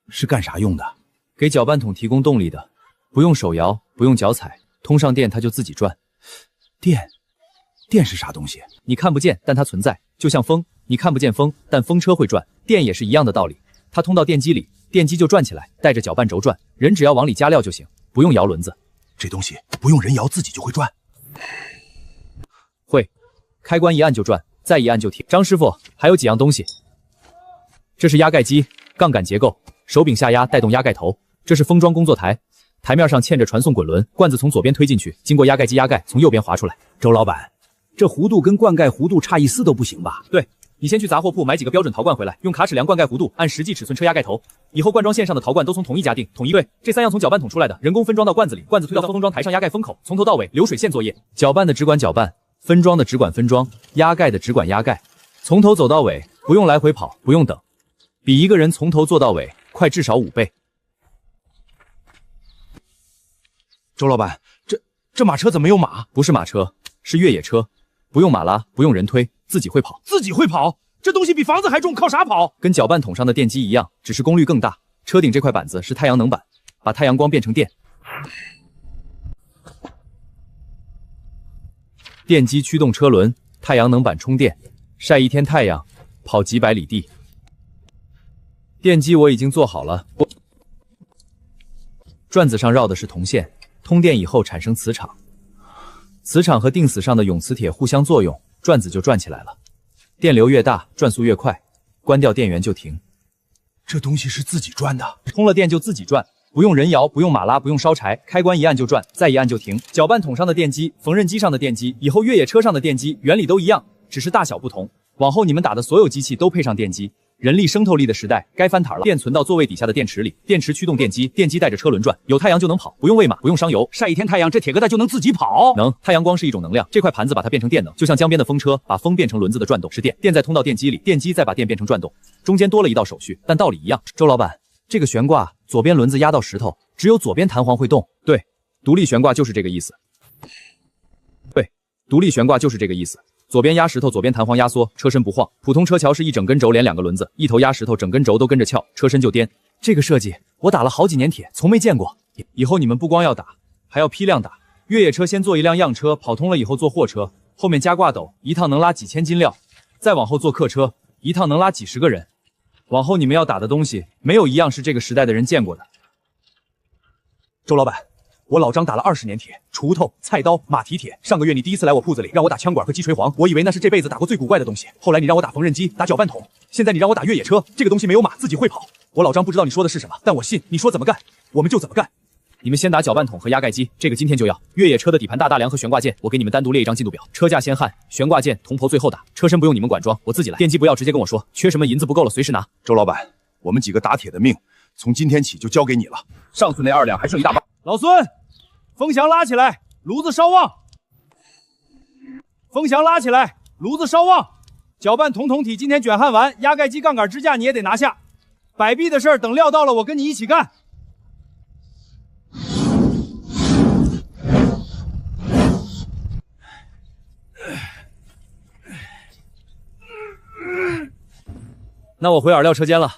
是干啥用的？给搅拌桶提供动力的，不用手摇，不用脚踩，通上电它就自己转。电是啥东西？你看不见，但它存在，就像风，你看不见风，但风车会转。电也是一样的道理，它通到电机里，电机就转起来，带着搅拌轴转，人只要往里加料就行，不用摇轮子。这东西不用人摇自己就会转？会，开关一按就转，再一按就停。张师傅，还有几样东西。这是压盖机，杠杆结构，手柄下压带动压盖头。这是封装工作台，台面上嵌着传送滚轮，罐子从左边推进去，经过压盖机压盖，从右边滑出来。周老板，这弧度跟灌盖弧度差一丝都不行吧？对，你先去杂货铺买几个标准陶罐回来，用卡尺量灌盖弧度，按实际尺寸车压盖头。以后灌装线上的陶罐都从同一家订，统一对。这3样从搅拌桶出来的，人工分装到罐子里，罐子推到封装台上压盖封口，从头到尾流水线作业。搅拌的只管搅拌，分装的只管分装，压盖的只管压盖，从头走到尾，不用来回跑，不用等，比一个人从头做到尾快至少5倍。周老板，这马车怎么有马？不是马车，是越野车，不用马拉，不用人推，自己会跑。自己会跑？这东西比房子还重，靠啥跑？跟搅拌桶上的电机一样，只是功率更大。车顶这块板子是太阳能板，把太阳光变成电。电机驱动车轮，太阳能板充电，晒一天太阳，跑几百里地。电机我已经做好了，转子上绕的是铜线，通电以后产生磁场，磁场和定死上的永磁铁互相作用，转子就转起来了。电流越大，转速越快，关掉电源就停。这东西是自己转的，通了电就自己转，不用人摇，不用马拉，不用烧柴，开关一按就转，再一按就停。搅拌桶上的电机，缝纫机上的电机，以后越野车上的电机，原理都一样，只是大小不同。往后你们打的所有机器都配上电机。人力生透力的时代该翻台了，电存到座位底下的电池里，电池驱动电机，电机带着车轮转，有太阳就能跑，不用喂马，不用伤油，晒一天太阳，这铁疙瘩就能自己跑。能，太阳光是一种能量，这块盘子把它变成电能，就像江边的风车，把风变成轮子的转动是电，电再通到电机里，电机再把电变成转动，中间多了一道手续，但道理一样。周老板，这个悬挂左边轮子压到石头，只有左边弹簧会动。对，独立悬挂就是这个意思。对，独立悬挂就是这个意思。左边压石头，左边弹簧压缩，车身不晃。普通车桥是一整根轴连2个轮子，一头压石头，整根轴都跟着翘，车身就颠。这个设计我打了好几年铁，从没见过。以后你们不光要打，还要批量打。越野车先做一辆样车，跑通了以后做货车，后面加挂斗，一趟能拉几千斤料。再往后做客车，一趟能拉几10个人。往后你们要打的东西，没有一样是这个时代的人见过的。周老板，我老张打了20年铁，锄头、菜刀、马蹄铁。上个月你第一次来我铺子里，让我打枪管和击锤簧，我以为那是这辈子打过最古怪的东西。后来你让我打缝纫机，打搅拌桶，现在你让我打越野车，这个东西没有马，自己会跑。我老张不知道你说的是什么，但我信你说怎么干，我们就怎么干。你们先打搅拌桶和压盖机，这个今天就要。越野车的底盘大梁和悬挂件，我给你们单独列一张进度表。车架先焊，悬挂件、铜箔最后打。车身不用你们管装，我自己来。电机不要直接跟我说，缺什么银子不够了随时拿。周老板，我们几个打铁的命，从今天起就交给你了。上次那2两还剩一大半。老孙，风翔拉起来，炉子稍旺。风翔拉起来，炉子稍旺。搅拌桶桶体今天卷焊完，压盖机杠杆支架你也得拿下。摆臂的事儿等料到了，我跟你一起干。那我回饵料车间了。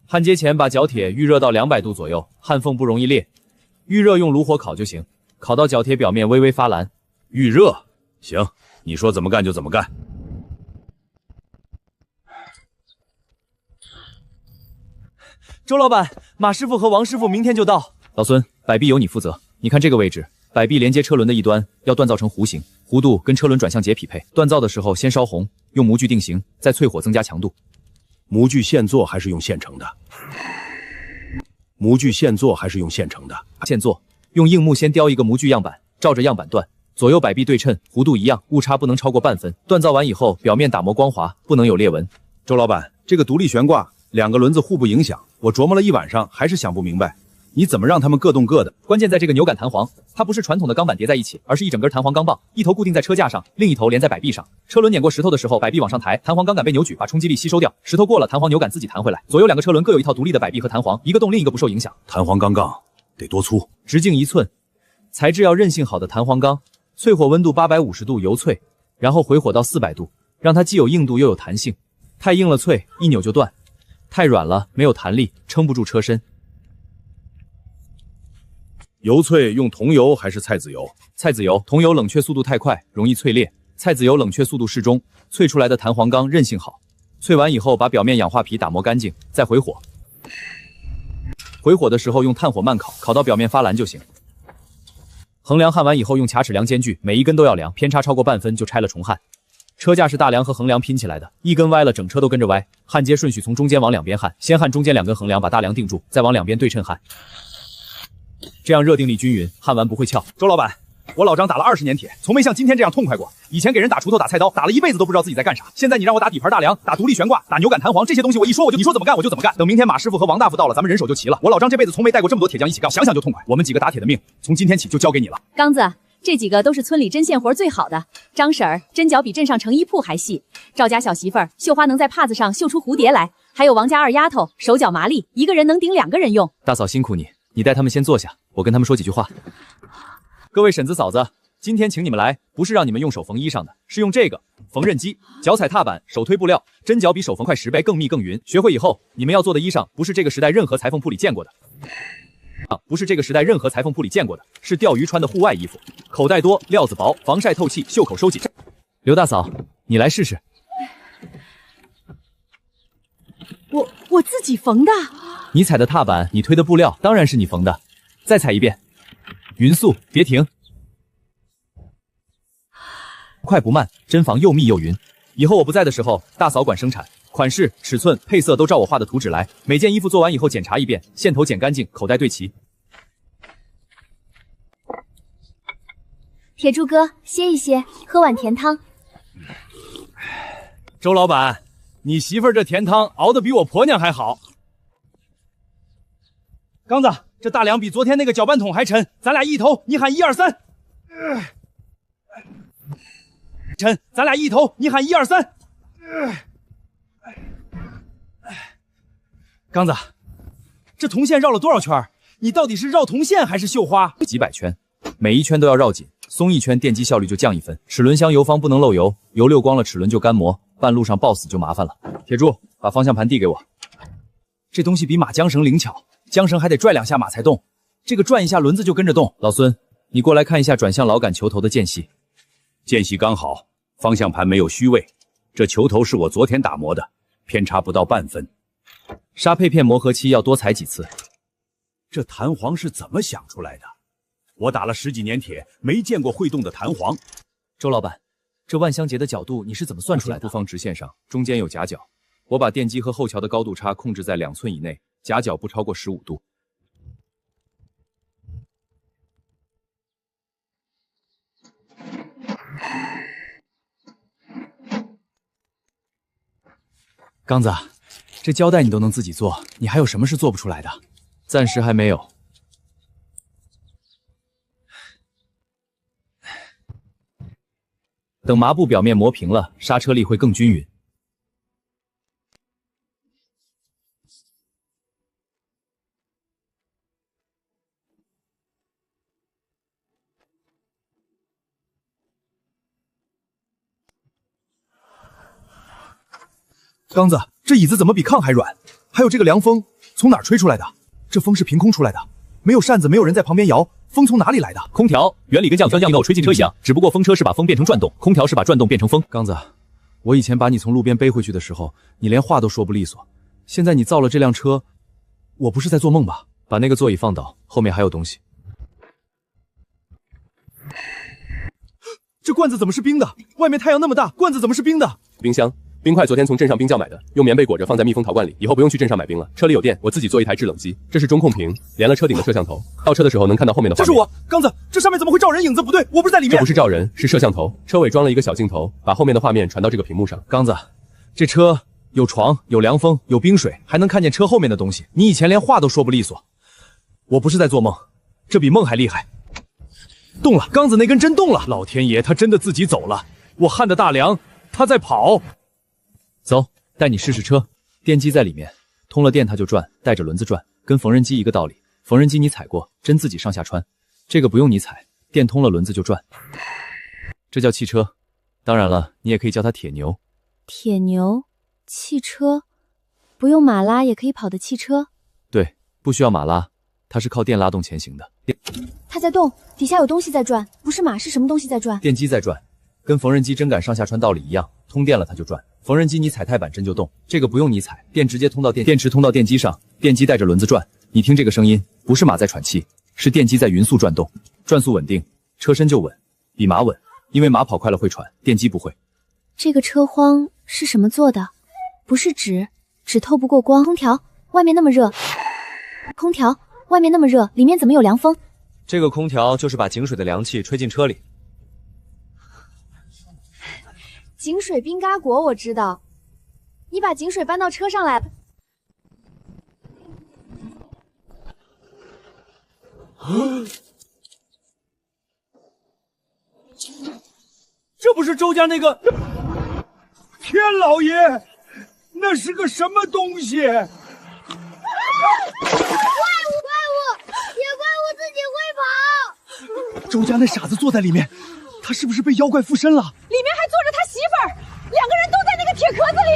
焊接前把角铁预热到200度左右，焊缝不容易裂。预热用炉火烤就行，烤到角铁表面微微发蓝。预热，行，你说怎么干就怎么干。周老板，马师傅和王师傅明天就到。老孙，摆臂由你负责。你看这个位置，摆臂连接车轮的一端要锻造成弧形，弧度跟车轮转向节匹配。锻造的时候先烧红，用模具定型，再淬火增加强度。模具现做还是用现成的？模具现做还是用现成的？现做，用硬木先雕一个模具样板，照着样板锻，左右摆臂对称，弧度一样，误差不能超过半分。锻造完以后，表面打磨光滑，不能有裂纹。周老板，这个独立悬挂2个轮子互不影响，我琢磨了一晚上，还是想不明白，你怎么让他们各动各的？关键在这个扭杆弹簧，它不是传统的钢板叠在一起，而是一整根弹簧钢棒，一头固定在车架上，另一头连在摆臂上。车轮碾过石头的时候，摆臂往上抬，弹簧钢杆被扭举，把冲击力吸收掉。石头过了，弹簧扭杆自己弹回来。左右2个车轮各有一套独立的摆臂和弹簧，一个动另一个不受影响。弹簧钢杠得多粗？直径1寸，材质要韧性好的弹簧钢，淬火温度850度油淬，然后回火到400度，让它既有硬度又有弹性。太硬了淬，一扭就断；太软了没有弹力，撑不住车身。油脆用桐油还是菜籽油？菜籽油，桐油冷却速度太快，容易脆裂；菜籽油冷却速度适中，脆出来的弹簧钢韧性好。脆完以后，把表面氧化皮打磨干净，再回火。回火的时候用炭火慢烤，烤到表面发蓝就行。横梁焊完以后用卡尺量间距，每一根都要量，偏差超过半分就拆了重焊。车架是大梁和横梁拼起来的，一根歪了，整车都跟着歪。焊接顺序从中间往两边焊，先焊中间2根横梁，把大梁定住，再往两边对称焊，这样热定力均匀，焊完不会翘。周老板，我老张打了20年铁，从没像今天这样痛快过。以前给人打锄头、打菜刀，打了一辈子都不知道自己在干啥。现在你让我打底盘大梁、打独立悬挂、打扭杆弹簧，这些东西我一说你说怎么干我就怎么干。等明天马师傅和王大夫到了，咱们人手就齐了。我老张这辈子从没带过这么多铁匠一起干，想想就痛快。我们几个打铁的命，从今天起就交给你了。刚子，这几个都是村里针线活最好的。张婶儿针脚比镇上成衣铺还细，赵家小媳妇儿绣花能在帕子上绣出蝴蝶来，还有王家二丫头手脚麻利，一个人能顶2个人用。大嫂辛苦你，你带他们先坐下，我跟他们说几句话。各位婶子嫂子，今天请你们来，不是让你们用手缝衣裳的，是用这个缝纫机，脚踩踏板，手推布料，针脚比手缝快10倍，更密更匀。学会以后，你们要做的衣裳不是这个时代任何裁缝铺里见过的。不是这个时代任何裁缝铺里见过的，是钓鱼穿的户外衣服，口袋多，料子薄，防晒透气，袖口收紧。刘大嫂，你来试试。我自己缝的。你踩的踏板，你推的布料，当然是你缝的。再踩一遍，匀速，别停，快不慢，针房又密又匀。以后我不在的时候，大嫂管生产。款式、尺寸、配色都照我画的图纸来，每件衣服做完以后检查一遍，线头剪干净，口袋对齐。铁柱哥，歇一歇，喝碗甜汤。周老板，你媳妇儿这甜汤熬得比我婆娘还好。刚子，这大梁比昨天那个搅拌桶还沉，咱俩一头，你喊1、2、3。沉，咱俩一头，你喊1、2、3。刚子，这铜线绕了多少圈？你到底是绕铜线还是绣花？几百圈，每一圈都要绕紧，松一圈电机效率就降1分。齿轮箱油方不能漏油，油溜光了齿轮就干磨，半路上爆死就麻烦了。铁柱，把方向盘递给我。这东西比马缰绳灵巧，缰绳还得拽2下马才动，这个转一下轮子就跟着动。老孙，你过来看一下转向老杆球头的间隙。间隙刚好，方向盘没有虚位。这球头是我昨天打磨的，偏差不到半分。砂配片磨合期要多踩几次。这弹簧是怎么想出来的？我打了10几年铁，没见过会动的弹簧。周老板，这万香节的角度你是怎么算出来的？不放直线上，中间有夹角。我把电机和后桥的高度差控制在2寸以内，夹角不超过15度。刚子，这胶带你都能自己做，你还有什么是做不出来的？暂时还没有。等麻布表面磨平了，刹车力会更均匀。刚子，这椅子怎么比炕还软？还有这个凉风从哪儿吹出来的？这风是凭空出来的，没有扇子，没有人在旁边摇，风从哪里来的？空调原理跟降噪吹进车一样，只不过风车是把风变成转动，空调是把转动变成风。刚子，我以前把你从路边背回去的时候，你连话都说不利索。现在你造了这辆车，我不是在做梦吧？把那个座椅放倒，后面还有东西。这罐子怎么是冰的？外面太阳那么大，罐子怎么是冰的？冰箱。冰块昨天从镇上冰窖买的，用棉被裹着放在密封陶罐里，以后不用去镇上买冰了。车里有电，我自己做一台制冷机。这是中控屏，连了车顶的摄像头，倒车的时候能看到后面的画面。这是我，刚子，这上面怎么会照人影子？不对，我不是在里面。这不是照人，是摄像头。车尾装了一个小镜头，把后面的画面传到这个屏幕上。刚子，这车有床，有凉风，有冰水，还能看见车后面的东西。你以前连话都说不利索，我不是在做梦，这比梦还厉害。动了，刚子那根针动了，老天爷，他真的自己走了。我焊的大梁，他在跑。走，带你试试车。电机在里面，通了电它就转，带着轮子转，跟缝纫机一个道理。缝纫机你踩过，针自己上下穿，这个不用你踩，电通了轮子就转。这叫汽车，当然了，你也可以叫它铁牛。铁牛，汽车，不用马拉也可以跑的汽车。对，不需要马拉，它是靠电拉动前行的。它在动，底下有东西在转，不是马，是什么东西在转？电机在转，跟缝纫机针杆上下穿道理一样，通电了它就转。缝纫机你踩踏板针就动，这个不用你踩，电直接通到电池通到电机上，电机带着轮子转。你听这个声音，不是马在喘气，是电机在匀速转动，转速稳定，车身就稳，比马稳。因为马跑快了会喘，电机不会。这个车筐是什么做的？不是纸，纸透不过光。空调，外面那么热。空调，外面那么热，里面怎么有凉风？这个空调就是把井水的凉气吹进车里。井水冰嘎果我知道，你把井水搬到车上来了。这不是周家那个？天老爷，那是个什么东西？怪物！也怪物自己会跑。周家那傻子坐在里面，他是不是被妖怪附身了？里面还坐着他媳妇儿，两个人都在那个铁壳子里。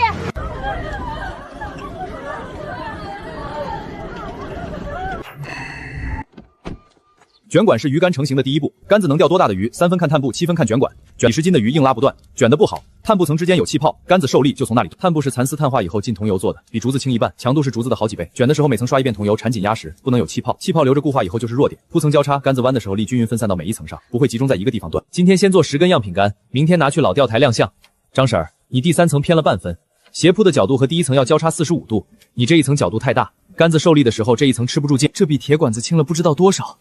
卷管是鱼竿成型的第一步，竿子能钓多大的鱼，3分看探布，7分看卷管。卷几10斤的鱼硬拉不断，卷得不好，探布层之间有气泡，竿子受力就从那里。探布是蚕丝碳化以后进桐油做的，比竹子轻1半，强度是竹子的好几倍。卷的时候每层刷1遍桐油，缠紧压实，不能有气泡，气泡留着固化以后就是弱点。铺层交叉，竿子弯的时候力均匀分散到每一层上，不会集中在一个地方断。今天先做10根样品竿，明天拿去老钓台亮相。张婶儿，你第3层偏了半分，斜铺的角度和第1层要交叉45度，你这一层角度太大，竿子受力的时候这一层吃不住劲，这比铁管子轻了不知道多少。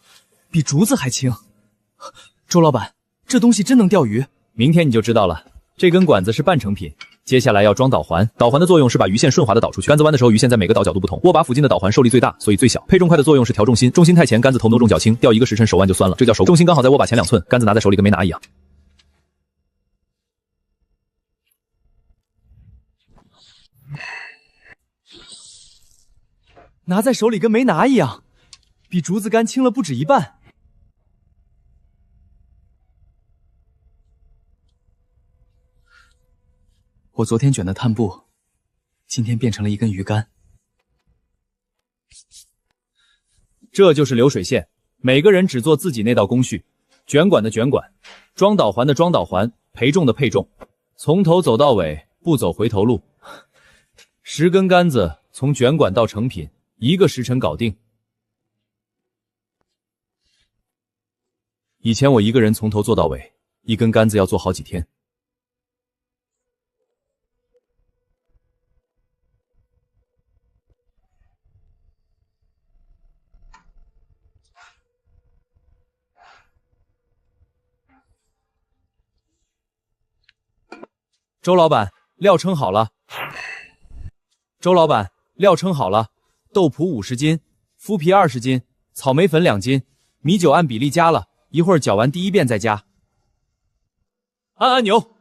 比竹子还轻，周老板，这东西真能钓鱼？明天你就知道了。这根管子是半成品，接下来要装导环。导环的作用是把鱼线顺滑的导出去。竿子弯的时候，鱼线在每个导角度不同，握把附近的导环受力最大，所以最小。配重块的作用是调重心，重心太前，竿子头重脚轻，钓1个时辰手腕就酸了，这叫手。重心刚好在握把前2寸，竿子拿在手里跟没拿一样。拿在手里跟没拿一样。比竹子竿轻了不止1半。我昨天卷的炭布，今天变成了一根鱼竿。这就是流水线，每个人只做自己那道工序。卷管的卷管，装导环的装导环，配重的配重，从头走到尾，不走回头路。10根杆子从卷管到成品，1个时辰搞定。以前我一个人从头做到尾，一根杆子要做好几天。周老板，料称好了。周老板，料称好了。豆脯50斤，麸皮20斤，草莓粉2斤，米酒按比例加了。一会儿搅完第1遍再加。按按钮。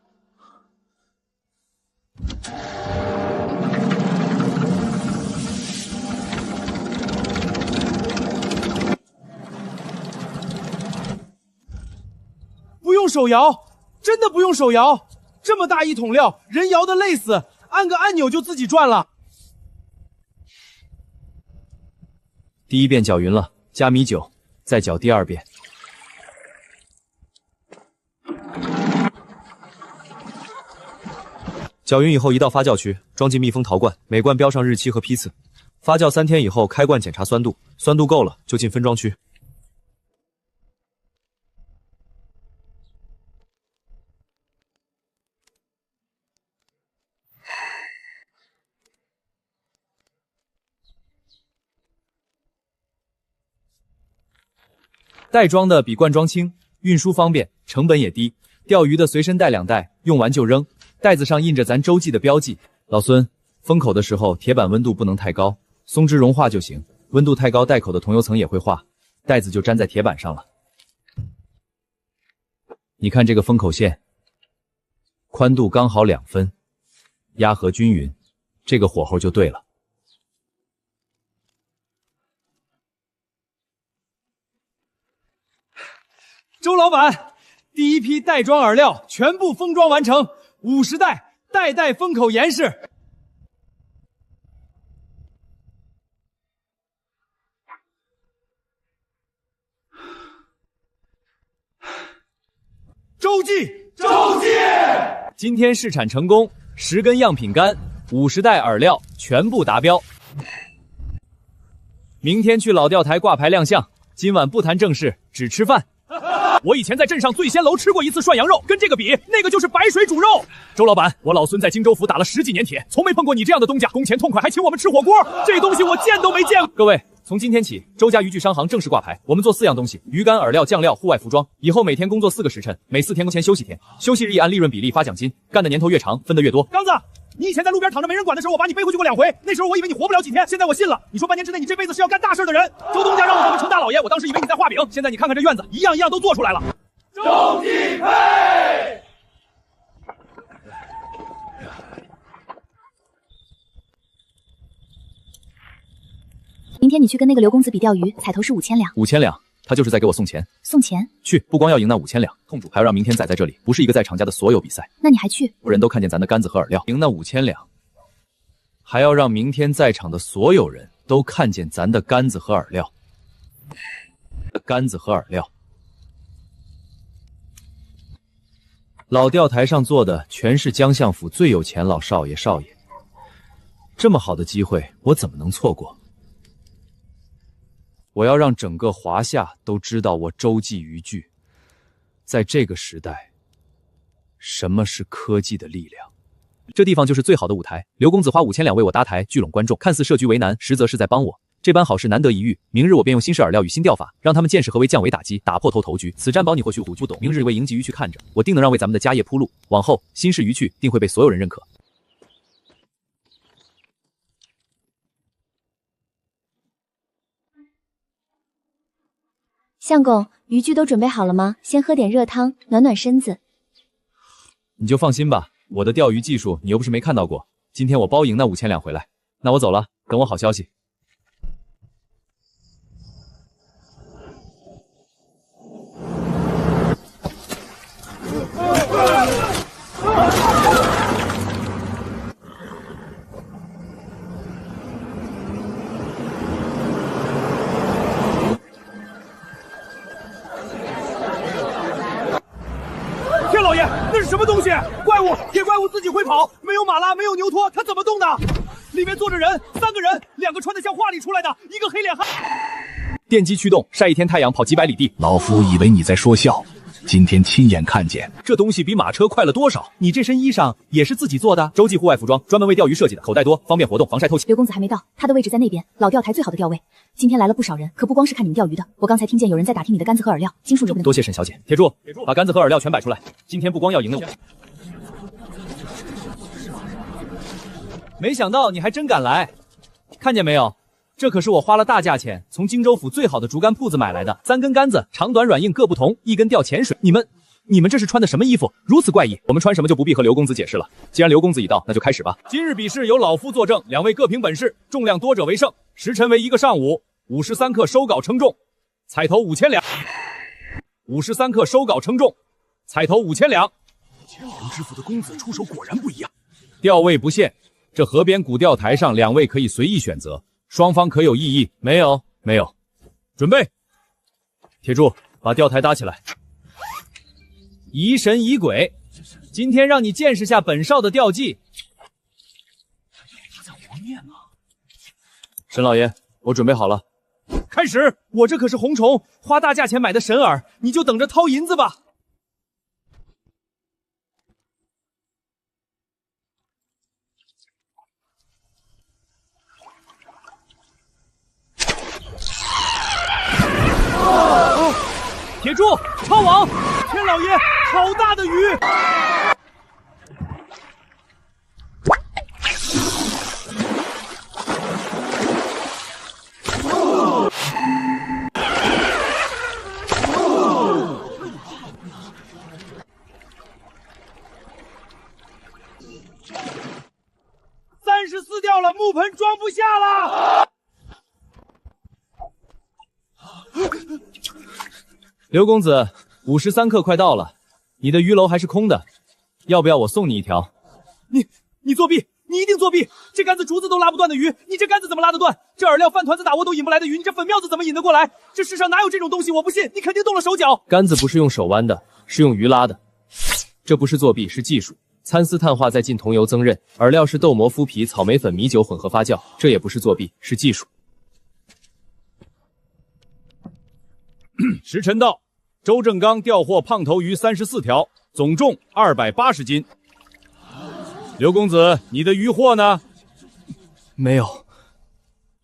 不用手摇，真的不用手摇。这么大一桶料，人摇得累死，按个按钮就自己转了。第1遍搅匀了，加米酒，再搅第2遍。搅匀以后移到发酵区，装进密封陶罐，每罐标上日期和批次。发酵3天以后开罐检查酸度，酸度够了就进分装区。袋装的比罐装轻，运输方便，成本也低。钓鱼的随身带2袋，用完就扔。袋子上印着咱周记的标记。老孙，封口的时候铁板温度不能太高，松脂融化就行。温度太高，袋口的桐油层也会化，袋子就粘在铁板上了。你看这个封口线，宽度刚好2分，压合均匀，这个火候就对了。周老板，第1批袋装饵料全部封装完成，50袋，袋袋封口严实。周记，今天试产成功，10根样品干，50袋饵料全部达标。明天去老钓台挂牌亮相，今晚不谈正事，只吃饭。我以前在镇上醉仙楼吃过一次涮羊肉，跟这个比，那个就是白水煮肉。周老板，我老孙在荆州府打了10几年铁，从没碰过你这样的东家，工钱痛快，还请我们吃火锅，这东西我见都没见过。各位，从今天起，周家渔具商行正式挂牌，我们做4样东西：鱼竿、饵料、酱料、户外服装。以后每天工作4个时辰，每4天工钱休息天，休息日按利润比例发奖金，干的年头越长，分得越多。刚子，你以前在路边躺着没人管的时候，我把你背回去过2回，那时候我以为你活不了几天，现在我信了。你说半年之内你这辈子是要干大事的人。周东家让我咱们称大老爷，我当时以为你在画饼，现在你看看这院子，一样一样都做出来了。周继配。明天你去跟那个刘公子比钓鱼，彩头是5000两。5000两，他就是在给我送钱。送钱？去，不光要赢那5000两，痛主还要让明天宰在这里，不是一个在场家的所有比赛。那你还去？人都看见咱的杆子和饵料，赢那5000两，还要让明天在场的所有人都看见咱的杆子和饵料。杆子和饵料。老钓台上坐的全是江相府最有钱老少爷少爷，这么好的机会，我怎么能错过？我要让整个华夏都知道我洲际渔具，在这个时代，什么是科技的力量？这地方就是最好的舞台。刘公子花5000两为我搭台，聚拢观众，看似设局为难，实则是在帮我。这般好事难得一遇，明日我便用新式饵料与新钓法，让他们见识何为降维打击，打破头局。此战宝你或许不懂，明日为迎吉渔去看着，我定能让为咱们的家业铺路。往后新式渔具定会被所有人认可。相公，渔具都准备好了吗？先喝点热汤，暖暖身子。你就放心吧，我的钓鱼技术你又不是没看到过。今天我包赢那5000两回来。那我走了，等我好消息。天老爷，那是什么东西？怪物，野怪物自己会跑，没有马拉，没有牛拖，它怎么动的？里面坐着人，3个人，2个穿得像画里出来的，一个黑脸汉。电机驱动，晒一天太阳跑几百里地。老夫以为你在说笑，今天亲眼看见，这东西比马车快了多少？你这身衣裳也是自己做的？洲际户外服装，专门为钓鱼设计的，口袋多，方便活动，防晒透气。刘公子还没到，他的位置在那边，老钓台最好的钓位。今天来了不少人，可不光是看你们钓鱼的，我刚才听见有人在打听你的杆子和饵料，金数惹不得。多谢沈小姐。铁柱，把杆子和饵料全摆出来。今天不光要赢了我，没想到你还真敢来，看见没有？这可是我花了大价钱从荆州府最好的竹竿铺子买来的，3根杆子，长短软硬各不同，1根钓潜水。你们这是穿的什么衣服？如此怪异。我们穿什么就不必和刘公子解释了。既然刘公子已到，那就开始吧。今日比试由老夫作证，2位各凭本事，重量多者为胜。时辰为1个上午，53克收稿称重，彩头5000两。53克收稿称重，彩头5000两。千灵之府的公子出手果然不一样。钓位不限，这河边古钓台上2位可以随意选择，双方可有异议？没有，没有。准备，铁柱，把钓台搭起来。疑神疑鬼，今天让你见识下本少的钓技。他在和面呢。沈老爷，我准备好了。开始！我这可是红虫，花大价钱买的神饵，你就等着掏银子吧。铁柱，抄网！天老爷，好大的鱼！34掉了，木盆装不下了。刘公子，53克快到了，你的鱼篓还是空的，要不要我送你一条？你作弊，你一定作弊！这杆子竹子都拉不断的鱼，你这杆子怎么拉得断？这饵料饭团子打窝都引不来的鱼，你这粉妙子怎么引得过来？这世上哪有这种东西？我不信，你肯定动了手脚。杆子不是用手弯的，是用鱼拉的。这不是作弊，是技术。参丝碳化再进桐油增韧，饵料是豆膜、麸皮、草莓粉、米酒混合发酵，这也不是作弊，是技术。时辰到，周正刚调获胖头鱼34条，总重280斤。刘公子，你的鱼货呢？没有。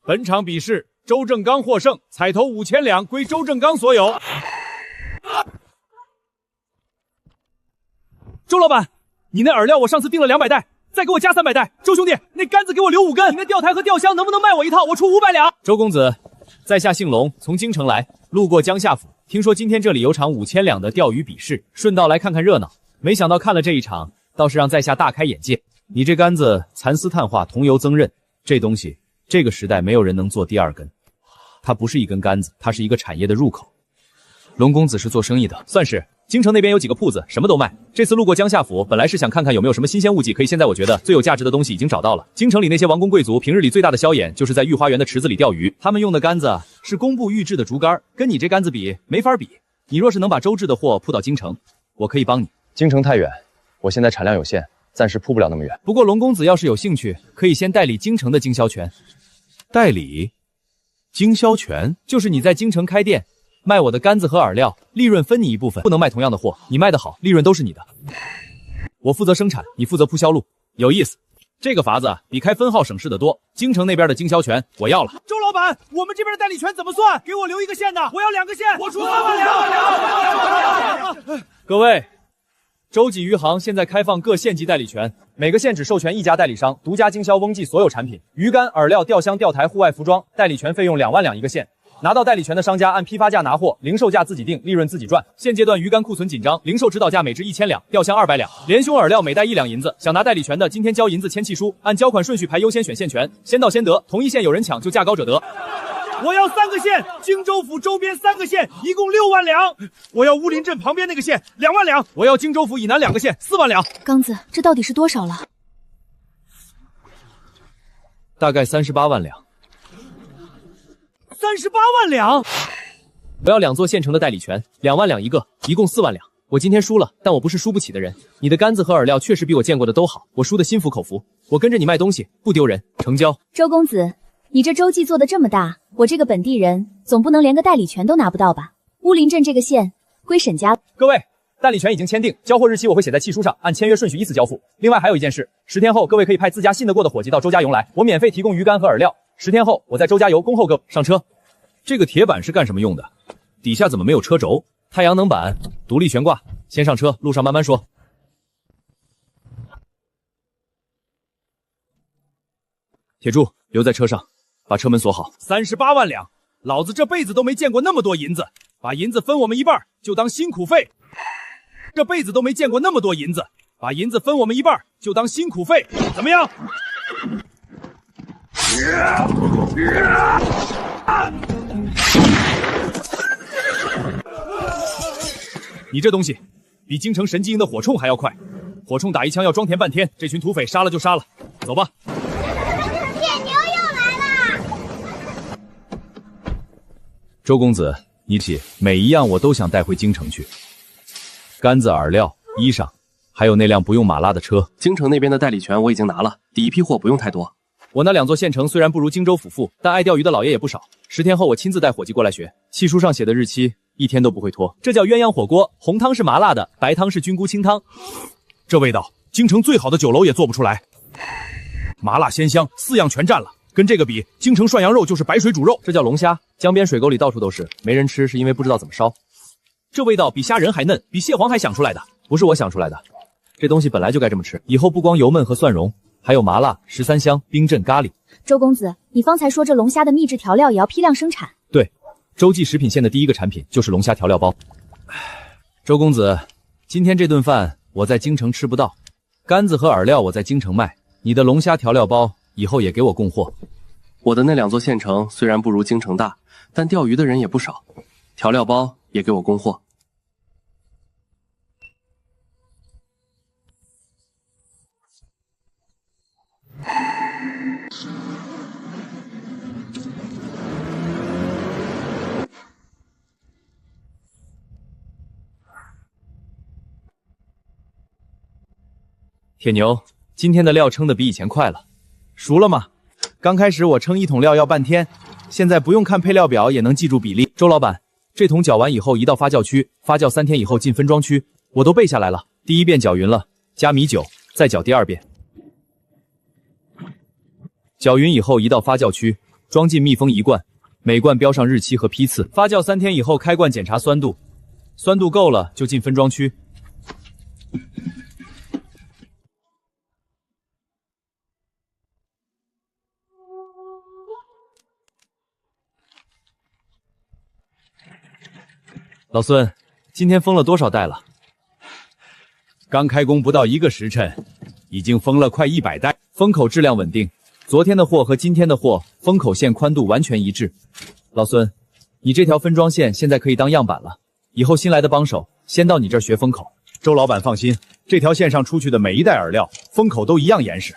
本场比试，周正刚获胜，彩头5000两归周正刚所有。周老板，你那饵料我上次订了200袋，再给我加300袋。周兄弟，那杆子给我留5根。你那钓台和钓箱能不能卖我一套？我出500两。周公子，在下姓龙，从京城来，路过江夏府，听说今天这里有场5000两的钓鱼比试，顺道来看看热闹。没想到看了这一场，倒是让在下大开眼界。你这杆子蚕丝碳化，桐油增韧，这东西这个时代没有人能做第2根。它不是一根杆子，它是一个产业的入口。龙公子是做生意的，算是。京城那边有几个铺子，什么都卖。这次路过江夏府，本来是想看看有没有什么新鲜物迹可以。现在我觉得最有价值的东西已经找到了。京城里那些王公贵族平日里最大的消遣就是在御花园的池子里钓鱼，他们用的杆子是工部御制的竹竿，跟你这杆子比没法比。你若是能把周制的货铺到京城，我可以帮你。京城太远，我现在产量有限，暂时铺不了那么远。不过龙公子要是有兴趣，可以先代理京城的经销权。代理？经销权？就是你在京城开店，卖我的杆子和饵料，利润分你一部分，不能卖同样的货，你卖得好，利润都是你的。我负责生产，你负责铺销路，有意思。这个法子比开分号省事的多。京城那边的经销权我要了。周老板，我们这边的代理权怎么算？给我留1个县的，我要2个县，我出3万两。各位，洲际鱼行现在开放各县级代理权，每个县只授权1家代理商，独家经销翁记所有产品，鱼竿、饵料、钓箱、钓台、户外服装，代理权费用2万两一个县。拿到代理权的商家按批发价拿货，零售价自己定，利润自己赚。现阶段鱼竿库存紧张，零售指导价每只1000两，钓箱200两，连胸饵料每袋1两银子。想拿代理权的，今天交银子签契书，按交款顺序排优先选县权，先到先得。同一县有人抢，就价高者得。我要3个县，荆州府周边3个县，一共6万两。我要乌林镇旁边那个县2万两。我要荆州府以南2个县4万两。刚子，这到底是多少了？大概38万两。38万两！我要2座县城的代理权，2万两一个，一共4万两。我今天输了，但我不是输不起的人。你的杆子和饵料确实比我见过的都好，我输得心服口服。我跟着你卖东西，不丢人，成交。周公子，你这洲际做的这么大，我这个本地人总不能连个代理权都拿不到吧？乌林镇这个县归沈家。各位，代理权已经签订，交货日期我会写在契书上，按签约顺序依次交付。另外还有一件事，10天后各位可以派自家信得过的伙计到周家营来，我免费提供鱼竿和饵料。10天后我在周家油恭候各位上车。这个铁板是干什么用的？底下怎么没有车轴？太阳能板，独立悬挂。先上车，路上慢慢说。铁柱留在车上，把车门锁好。38万两，老子这辈子都没见过那么多银子，把银子分我们一半，就当辛苦费。这辈子都没见过那么多银子，把银子分我们一半，就当辛苦费，怎么样？你这东西比京城神机营的火铳还要快，火铳打一枪要装填半天，这群土匪杀了就杀了，走吧。铁牛又来了。周公子，你起每一样我都想带回京城去，杆子、饵料、衣裳，还有那辆不用马拉的车。京城那边的代理权我已经拿了，第一批货不用太多。我那2座县城虽然不如荆州府富，但爱钓鱼的老爷也不少。10天后我亲自带伙计过来学，契书上写的日期1天都不会拖。这叫鸳鸯火锅，红汤是麻辣的，白汤是菌菇清汤。这味道，京城最好的酒楼也做不出来。麻辣鲜香，4样全占了。跟这个比，京城涮羊肉就是白水煮肉。这叫龙虾，江边水沟里到处都是，没人吃是因为不知道怎么烧。这味道比虾仁还嫩，比蟹黄还想出来的。不是我想出来的，这东西本来就该这么吃。以后不光油焖和蒜蓉，还有麻辣、13香、冰镇咖喱。周公子，你方才说这龙虾的秘制调料也要批量生产？对，洲际食品线的第一个产品就是龙虾调料包。周公子，今天这顿饭我在京城吃不到，杆子和饵料我在京城卖，你的龙虾调料包以后也给我供货。我的那2座县城虽然不如京城大，但钓鱼的人也不少，调料包也给我供货。铁牛，今天的料称的比以前快了，熟了吗？刚开始我称1桶料要半天，现在不用看配料表也能记住比例。周老板，这桶搅完以后移到发酵区，发酵3天以后进分装区，我都背下来了。第1遍搅匀了，加米酒，再搅第2遍。搅匀以后移到发酵区，装进密封1罐，每罐标上日期和批次。发酵3天以后开罐检查酸度，酸度够了就进分装区。老孙，今天封了多少袋了？刚开工不到1个时辰，已经封了快100袋，封口质量稳定。昨天的货和今天的货封口线宽度完全一致。老孙，你这条分装线现在可以当样板了，以后新来的帮手先到你这儿学封口。周老板放心，这条线上出去的每1袋饵料封口都一样严实。